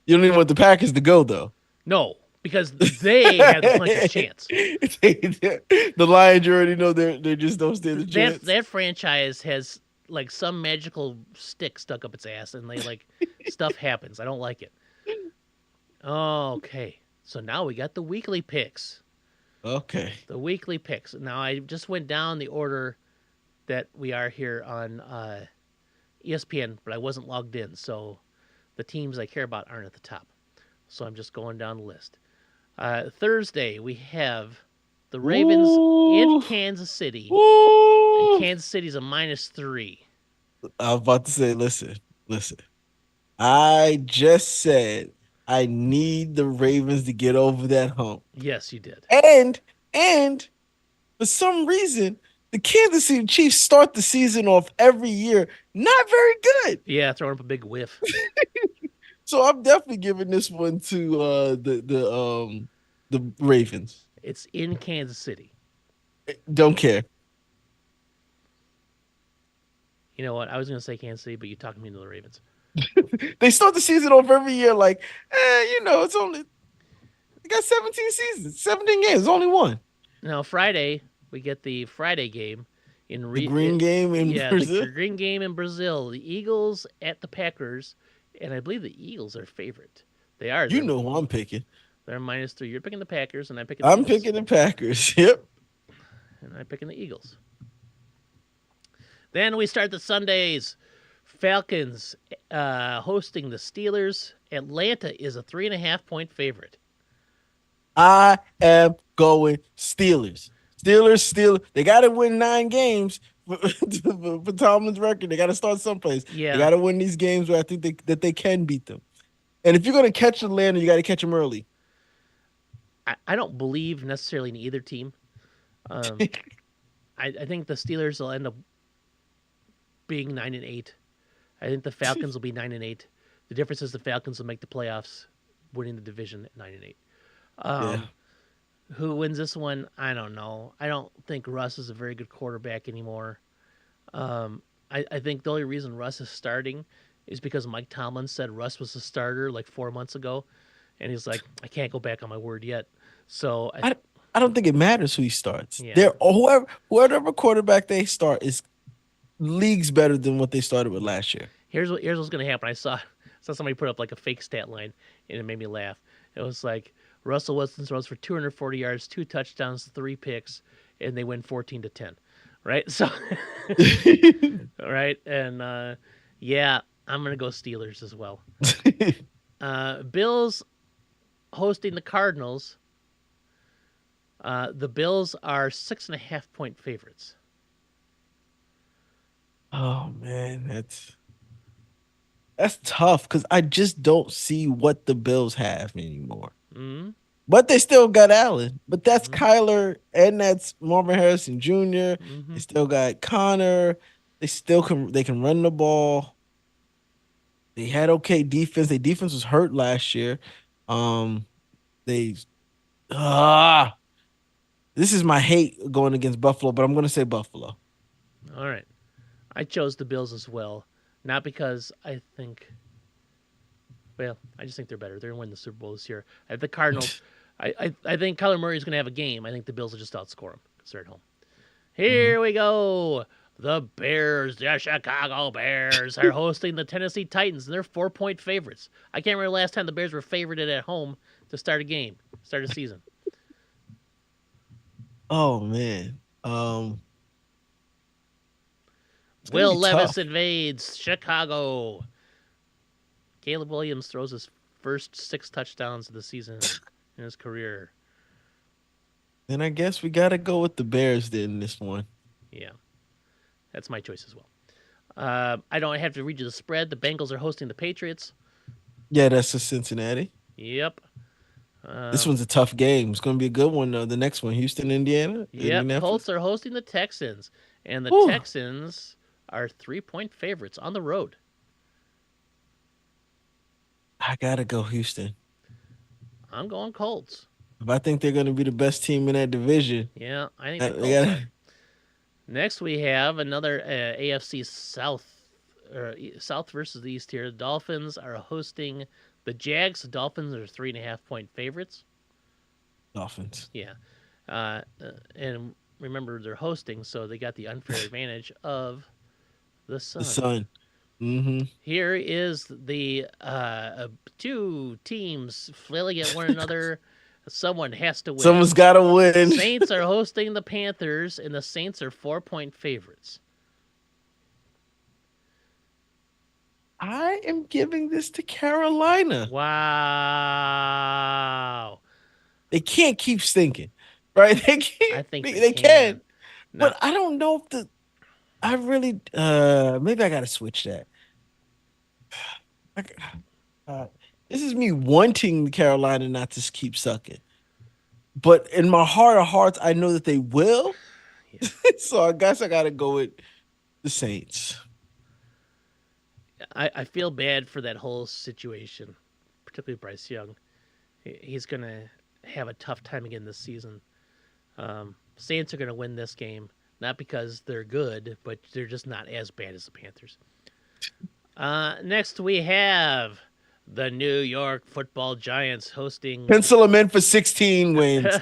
don't even want the Packers to go though. No, because they have the puncher's chance. The Lions, you already know they just don't stand the chance. That franchise has like some magical stick stuck up its ass, and they like stuff happens. I don't like it. Okay, so now we got the weekly picks. Okay. The weekly picks. Now I just went down the order that we are here on ESPN, but I wasn't logged in, so the teams I care about aren't at the top. So I'm just going down the list. Thursday we have the Ravens in Ooh. Kansas City, and Ooh. Kansas City's a -3. I was about to say, listen. I just said I need the Ravens to get over that hump. Yes, you did. And for some reason, the Kansas City Chiefs start the season off every year not very good. Yeah, throwing up a big whiff. So I'm definitely giving this one to the Ravens. It's in Kansas City. Don't care. You know what? I was going to say Kansas City, but you talked me into the Ravens. They start the season off every year like, it's only they got 17 seasons, 17 games, only one. Now Friday we get the Friday game The green game in the Brazil. green game in Brazil. The Eagles at the Packers, and I believe the Eagles are favorite. They are. You know who I'm picking. They're -3. You're picking the Packers, and I'm picking the I'm Eagles. picking the Packers. Yep. And I'm picking the Eagles. Then we start the Sundays. Falcons hosting the Steelers. Atlanta is a 3.5-point favorite. I am going Steelers. Steelers. They got to win 9 games for Tomlin's record. They got to start someplace. Yeah. They got to win these games where I think that they can beat them. And if you're going to catch Atlanta, you got to catch them early. I don't believe necessarily in either team. I think the Steelers will end up being 9-8. I think the Falcons will be 9-8. The difference is the Falcons will make the playoffs, winning the division at 9-8. Yeah. Who wins this one? I don't know. I don't think Russ is a very good quarterback anymore. I think the only reason Russ is starting is because Mike Tomlin said Russ was a starter like 4 months ago, and he's like, I can't go back on my word yet. So I don't think it matters who he starts. Yeah. They're whoever quarterback they start is leagues better than what they started with last year. Here's what's gonna happen. I saw somebody put up like a fake stat line, and it made me laugh. It was like Russell Wilson throws for 240 yards, 2 touchdowns, 3 picks, and they win 14-10. Right? So right? And yeah, I'm gonna go Steelers as well. Bills hosting the Cardinals. The Bills are 6.5-point favorites. Oh man, that's tough because I just don't see what the Bills have anymore. Mm-hmm. But they still got Allen. But that's Mm-hmm. Kyler and that's Marvin Harrison Jr. Mm-hmm. They still got Connor. They can run the ball. They had okay defense. Their defense was hurt last year. They this is my hate going against Buffalo, but I'm gonna say Buffalo. All right. I chose the Bills as well. Not because I think well, I just think they're better. They're gonna win the Super Bowl this year. The Cardinals I think Kyler Murray is gonna have a game. I think the Bills will just outscore them because they're at home. Here we go. The Bears, the Chicago Bears, are hosting the Tennessee Titans, and they're 4-point favorites. I can't remember last time the Bears were favorited at home to start a season. Oh man. Will Levis invades Chicago. Caleb Williams throws his first 6 touchdowns of the season in his career. Then I guess we gotta go with the Bears in this one. Yeah, that's my choice as well. I don't have to read you the spread. The Bengals are hosting the Patriots. Yeah, that's the Cincinnati. Yep. This one's a tough game. It's gonna be a good one though. The next one, Houston, Indiana. Yep. Colts are hosting the Texans, and the Texans are 3-point favorites on the road. I gotta go Houston. I'm going Colts. If I think they're gonna be the best team in that division. Yeah, I think the Colts are. Next, we have another AFC South, South versus the East here. The Dolphins are hosting the Jags. The Dolphins are 3.5-point favorites. Dolphins. Yeah. And remember, they're hosting, so they got the unfair advantage of The The Sun. Sun. Mm-hmm. Here is the two teams flailing at one another. Someone has to win. Someone's got to win. Saints are hosting the Panthers, and the Saints are 4-point favorites. I am giving this to Carolina. Wow. They can't keep stinking, right? They can't. I think They can. can, Now, but I don't know if the. I really. Maybe I got to switch that. Like, uh, this is me wanting Carolina not to keep sucking, but in my heart of hearts, I know that they will. yeah. So I guess I got to go with the Saints. I feel bad for that whole situation, particularly Bryce Young. He's going to have a tough time again this season. Saints are going to win this game, not because they're good, but they're just not as bad as the Panthers. Next, we have the New York Football Giants hosting Pencil them in for 16 wins.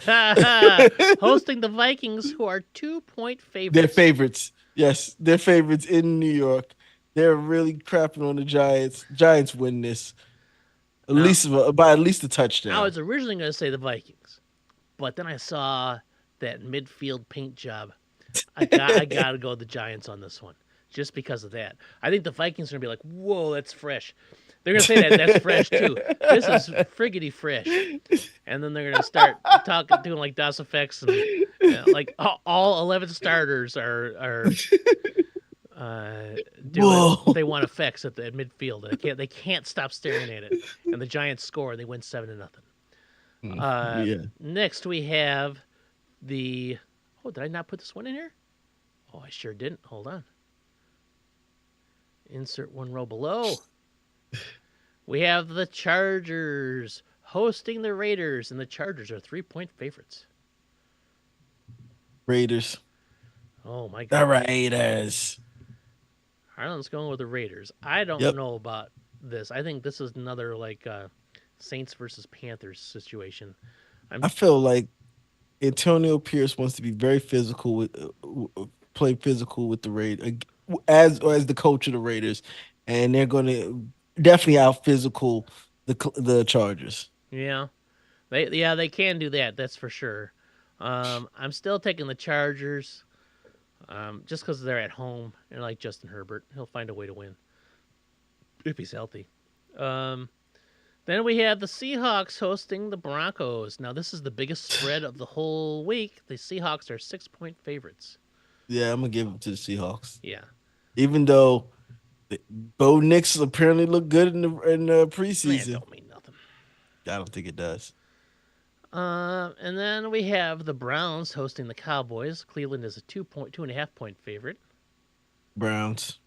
hosting the Vikings, who are 2-point favorites. They're favorites. Yes, they're favorites in New York. They're really crapping on the Giants. Giants win this. By at least a touchdown. I was originally going to say the Vikings, but then I saw that midfield paint job. I got to go with the Giants on this one, just because of that. I think the Vikings are going to be like, whoa, that's fresh. They're going to say that's fresh, too. This is friggity fresh. And then they're going to start doing like DOS effects, and like all 11 starters are they want effects at midfield. They can't stop staring at it. And the Giants score, and they win 7-0. Next, we have the... Oh, did I not put this one in here? Oh, I sure didn't. Hold on. Insert one row below. We have the Chargers hosting the Raiders, and the Chargers are 3-point favorites. Raiders. Oh, my God. The Raiders. Harland's going with the Raiders. I don't know about this. I think this is another like Saints versus Panthers situation. I feel like Antonio Pierce wants to be very physical play physical with the Raiders as the coach of the Raiders, and they're going to definitely out physical the Chargers. Yeah, they can do that. That's for sure. I'm still taking the Chargers. Just because they're at home and like Justin Herbert, he'll find a way to win if he's healthy. Then we have the Seahawks hosting the Broncos. Now this is the biggest spread of the whole week. The Seahawks are 6-point favorites. Yeah, I'm gonna give it to the Seahawks. Yeah, even though Bo Nix apparently looked good in the preseason. That don't mean nothing. I don't think it does. And then we have the Browns hosting the Cowboys. Cleveland is a 2.5 point favorite. Browns.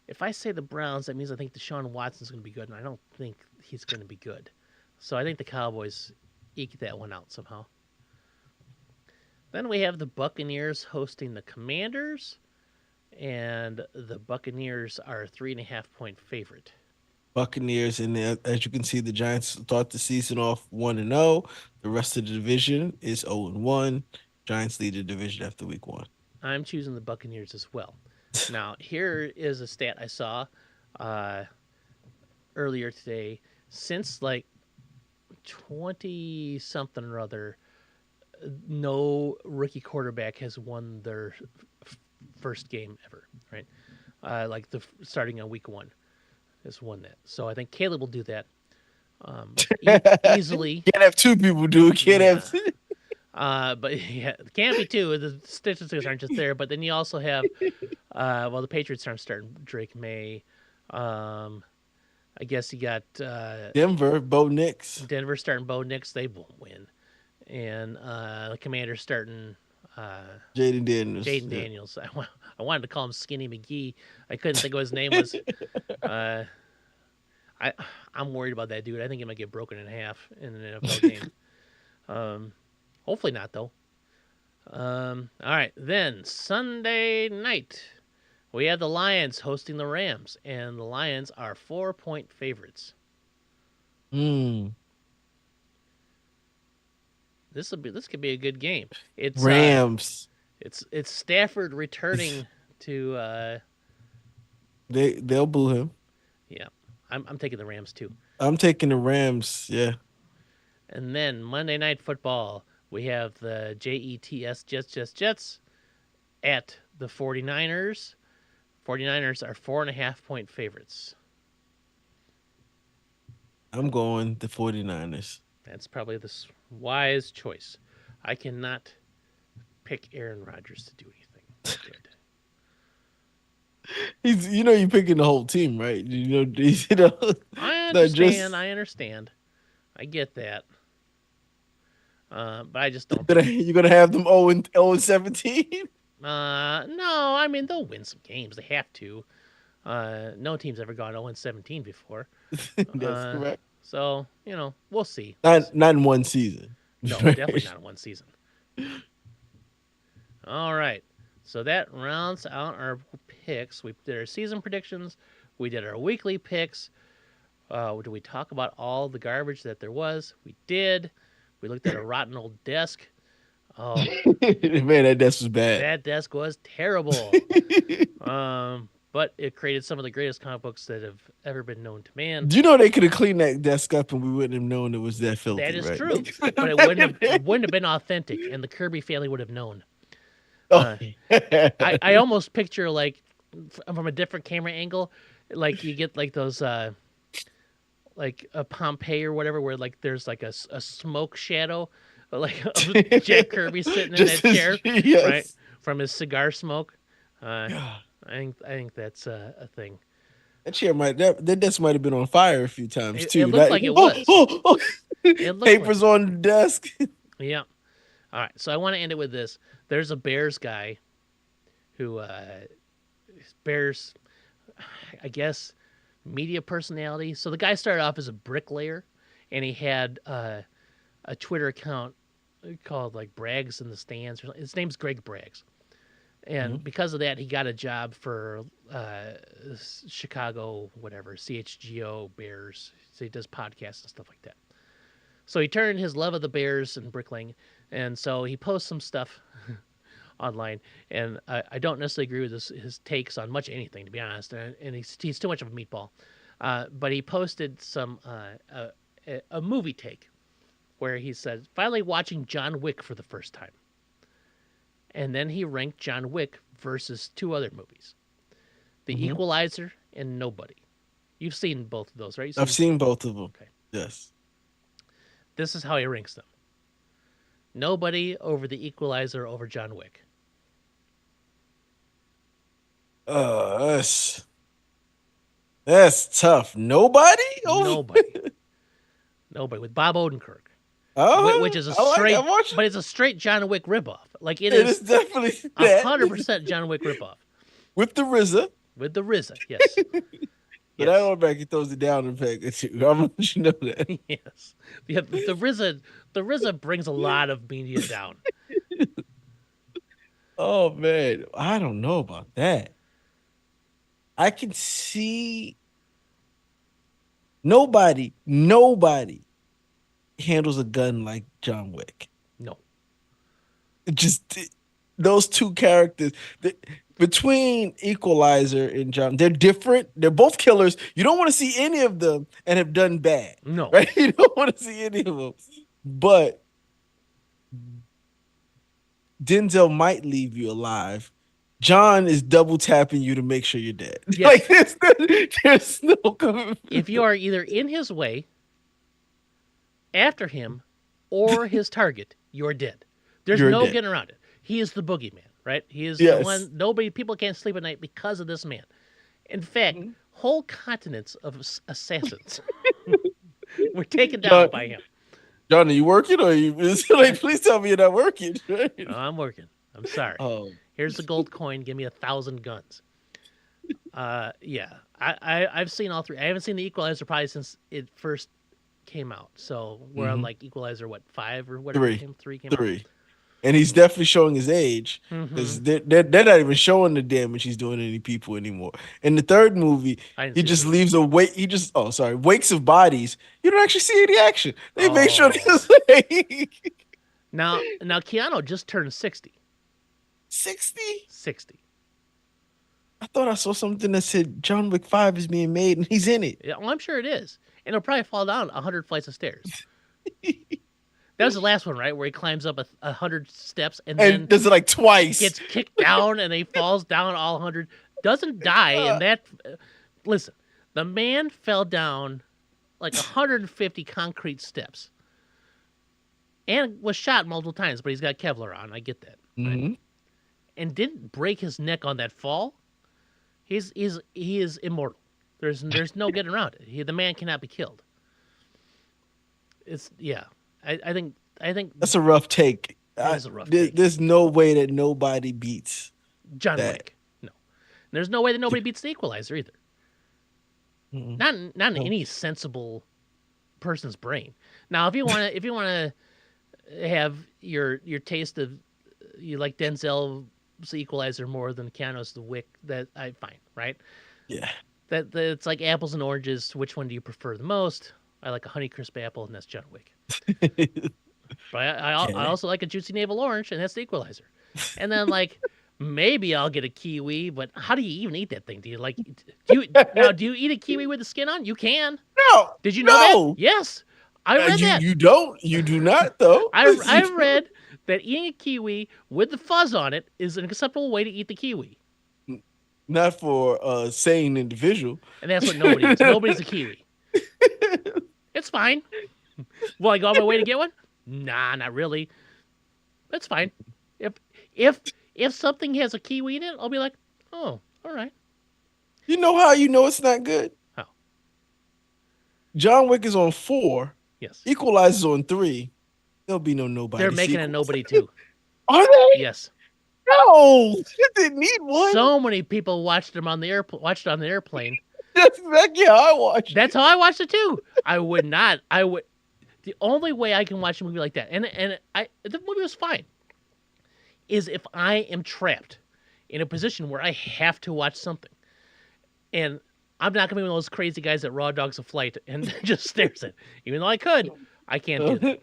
If I say the Browns, that means I think Deshaun Watson's going to be good, and I don't think he's going to be good. So I think the Cowboys eke that one out somehow. Then we have the Buccaneers hosting the Commanders, and the Buccaneers are a 3.5 point favorite. Buccaneers, and as you can see, the Giants start the season off 1-0. The rest of the division is 0-1. Giants lead the division after week 1. I'm choosing the Buccaneers as well. Now, here is a stat I saw earlier today. Since like 20-something or other, no rookie quarterback has won their first game ever, right? Like starting on week 1 has won that. So I think Caleb will do that easily. Can't have two people do it. Can't have... But yeah, it can't be two. The statistics aren't just there. But then you also have, the Patriots aren't starting Drake May. I guess you got Denver, Bo Nix. Denver starting Bo Nix. They won't win. And the Commanders starting Jaden Daniels. Daniels. I wanted to call him Skinny McGee. I couldn't think of what his name was. I'm worried about that dude. I think he might get broken in half in an NFL game. Hopefully not, though. All right, then Sunday night, we have the Lions hosting the Rams, and the Lions are 4-point favorites. This could be a good game. It's Rams. it's Stafford returning to They'll boo him. yeah. I'm taking the Rams too. I'm taking the Rams. Yeah. And then Monday Night Football, we have the Jets at the 49ers. 49ers are 4.5-point favorites. I'm going the 49ers. That's probably the wise choice. I cannot pick Aaron Rodgers to do anything good. You're picking the whole team, right? I not just understand. I understand. I get that. But I just don't. You're gonna have them 0-17. No, I mean they'll win some games. They have to. No team's ever gone 0-17 before. That's correct. So we'll see. Not in one season. No, definitely not in one season. All right. So that rounds out our picks. We did our season predictions. We did our weekly picks. Did we talk about all the garbage that there was? We did. We looked at a rotten old desk. Oh, man, that desk was bad. That desk was terrible. But it created some of the greatest comic books that have ever been known to man. Do you know they could have cleaned that desk up and we wouldn't have known it was that filthy? That is right? true. But it wouldn't have been authentic, and the Kirby family would have known. I almost picture like from a different camera angle, like you get like those like a Pompeii or whatever, where like there's like a smoke shadow, like of Jack Kirby sitting in that chair, yes. right, from his cigar smoke. I think that's a thing. That chair that desk might have been on fire a few times too. It looked like it was. It Papers on the desk. Yeah. All right. So I want to end it with this. There's a Bears guy who Bears, I guess, media personality. So the guy started off as a bricklayer, and he had a Twitter account called like Braggs in the Stands. His name's Greg Braggs. And because of that, he got a job for Chicago, whatever, CHGO Bears. So he does podcasts and stuff like that. So he turned his love of the Bears and bricklaying, and so he posts some stuff online. And I don't necessarily agree with his takes on much anything, to be honest. And he's too much of a meatball. But he posted some a movie take where he said, finally watching John Wick for the first time. And then he ranked John Wick versus two other movies, The Equalizer and Nobody. You've seen both of those, right? I've seen both of them. Okay. Yes. This is how he ranks them. Nobody over The Equalizer over John Wick. That's tough. Nobody? Nobody with Bob Odenkirk. Oh, which is but it's a straight John Wick ripoff. Like it is definitely 100% John Wick ripoff. With the RZA. With the RZA, yes. But I don't know if he throws it down and back at you. I'm gonna let you know that. Yes. Yeah, the RZA brings a lot of media down. Oh man, I don't know about that. I can see nobody handles a gun like John Wick. No. Just those two characters between Equalizer and John, they're different. They're both killers. You don't want to see any of them and have done bad. No. Right? You don't want to see any of them. But Denzel might leave you alive. John is double tapping you to make sure you're dead. Yes. Like there's no. If you are either in his way, after him, or his target, you're dead. You're dead. Getting around it. He is the boogeyman, right? He is the one. People can't sleep at night because of this man. In fact, whole continents of assassins were taken down by him. John, are you working, or are you? Please tell me you're not working. Right? No, I'm working. I'm sorry. Oh. Here's the gold coin. Give me 1,000 guns. Yeah, I've seen all three. I haven't seen The Equalizer probably since it first came out. So we're on like Equalizer, 5 or whatever? Three came out. And he's definitely showing his age because they're not even showing the damage he's doing to any people anymore. In the third movie, he just leaves a wake. He just wakes of bodies. You don't actually see any action. They make sure Now Keanu just turned 60. 60? 60. I thought I saw something that said John Wick 5 is being made and he's in it. Yeah, well, I'm sure it is. And he'll probably fall down 100 flights of stairs. That was the last one, right? Where he climbs up 100 steps and then does it like twice. gets kicked down and then he falls down all 100. Doesn't die. And that, listen, the man fell down like 150 concrete steps and was shot multiple times, but he's got Kevlar on. I get that. Right? And didn't break his neck on that fall. He is immortal. There's no getting around it. The man cannot be killed. It's I think That's a rough take. That is a rough take. There's no way that nobody beats John Wick. No. And there's no way that nobody beats the Equalizer either. Not in any sensible person's brain. Now, if you want to have your taste of, you like Denzel's Equalizer more than Keanu's The Wick, that I fine, right? Yeah. That it's like apples and oranges. Which one do you prefer the most? I like a Honeycrisp apple, and that's John Wick. But I also like a juicy navel orange, and that's the Equalizer. And then like maybe I'll get a kiwi, but how do you even eat that thing? Do you eat a kiwi with the skin on? You can. No. Did you know that? Yes. I read that. You don't. You do not, though. I read that eating a kiwi with the fuzz on it is an acceptable way to eat the kiwi. Not for a sane individual. And that's what nobody is. Nobody's a kiwi. It's fine. Will I go on my way to get one? Nah, not really. That's fine. If something has a kiwi in it, I'll be like, oh, all right. You know how you know it's not good? How? John Wick is on 4. Yes. Equalizer's on 3. There'll be no nobody. They're making sequel. a nobody too. Are they? Yes. No, it didn't need one. So many people watched them on the airplane. That's exactly how I watched. That's how I watched it too. I would not. The only way I can watch a movie like that, and the movie was fine, is if I am trapped in a position where I have to watch something, and I'm not gonna be one of those crazy guys that raw dogs a flight and just stares at. Even though I could, I can't do that.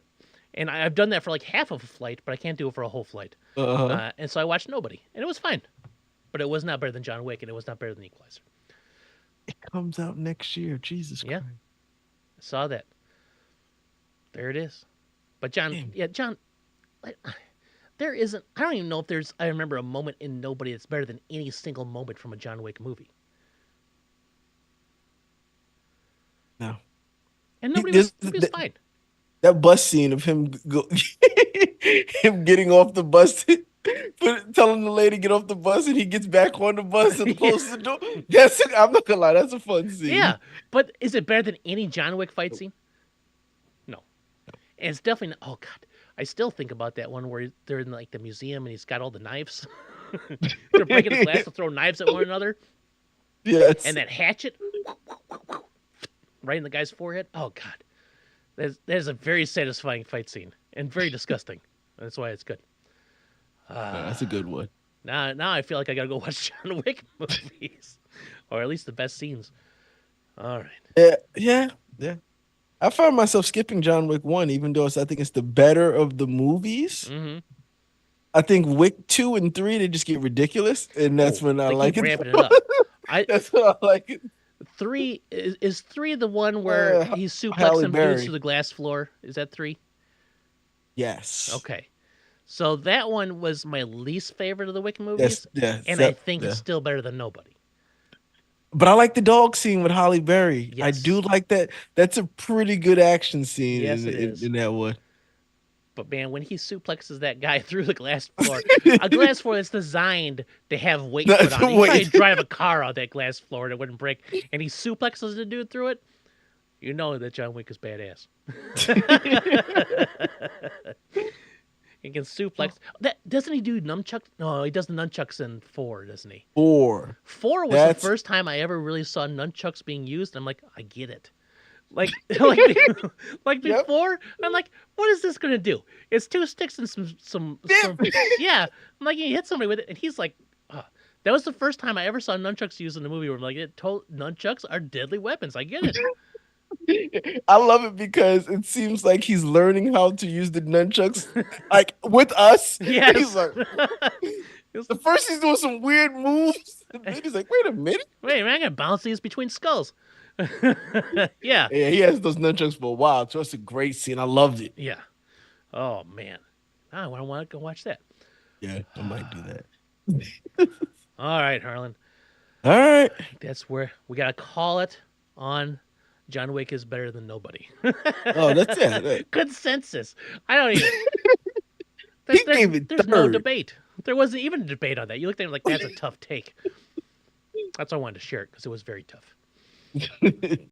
And I've done that for like half of a flight, but I can't do it for a whole flight. And so I watched Nobody, and it was fine, but it was not better than John Wick, and it was not better than Equalizer. It comes out next year. Jesus Christ. I saw that. There it is. But John, there isn't. I don't even know if I remember a moment in Nobody that's better than any single moment from a John Wick movie. No. And Nobody was fine. That bus scene of him him getting off the bus, telling the lady to get off the bus, and he gets back on the bus and closes the door. I'm not gonna lie, that's a fun scene. Yeah, but is it better than any John Wick fight scene? No. And it's definitely not. Oh God, I still think about that one where they're in like the museum and he's got all the knives. They're breaking the glass to throw knives at one another. Yes. And that hatchet right in the guy's forehead. Oh God. There's a very satisfying fight scene and very disgusting. That's why it's good. That's a good one. Now I feel like I gotta go watch John Wick movies, or at least the best scenes. All right. Yeah. I found myself skipping John Wick 1, even though I think it's the better of the movies. Mm-hmm. I think Wick 2 and 3 they just get ridiculous, and that's when I like it. Ramping it up. That's when I like it. 3 is 3 the one where he suplexes some dudes to the glass floor? Is that 3? Yes. Okay. So that one was my least favorite of the Wick movies, I think it's still better than Nobody. But I like the dog scene with Halle Berry. Yes. I do like that. That's a pretty good action scene in that one. But man, when he suplexes that guy through the glass floor, a glass floor that's designed to have weight put on it. You probably drive a car on that glass floor and it wouldn't break. And he suplexes the dude through it. You know that John Wick is badass. He can suplex. Doesn't he do nunchucks? No, he does the nunchucks in 4, doesn't he? 4. 4 was the first time I ever really saw nunchucks being used. I'm like, I get it. Like before, I'm like, what is this gonna do? It's 2 sticks and some yeah. I'm like, you hit somebody with it, and he's like, that was the first time I ever saw nunchucks used in a movie where I'm like, nunchucks are deadly weapons. I get it. I love it because it seems like he's learning how to use the nunchucks, like with us. He's Yes. like, the first he's doing some weird moves, and then he's like, wait a minute. Wait, man, I can bounce these between skulls. Yeah. Yeah, he has those nunchucks for a while. So it's a great scene. I loved it. Yeah. Oh man. I want to go watch that. Yeah, I might do that. All right, Harlan. All right. That's where we gotta call it on John Wick is better than nobody. Oh, that's it. Consensus. I don't even. He gave it There's no third. debate. There wasn't even a debate on that. You looked at him like that's a tough take. That's why I wanted to share it because it was very tough.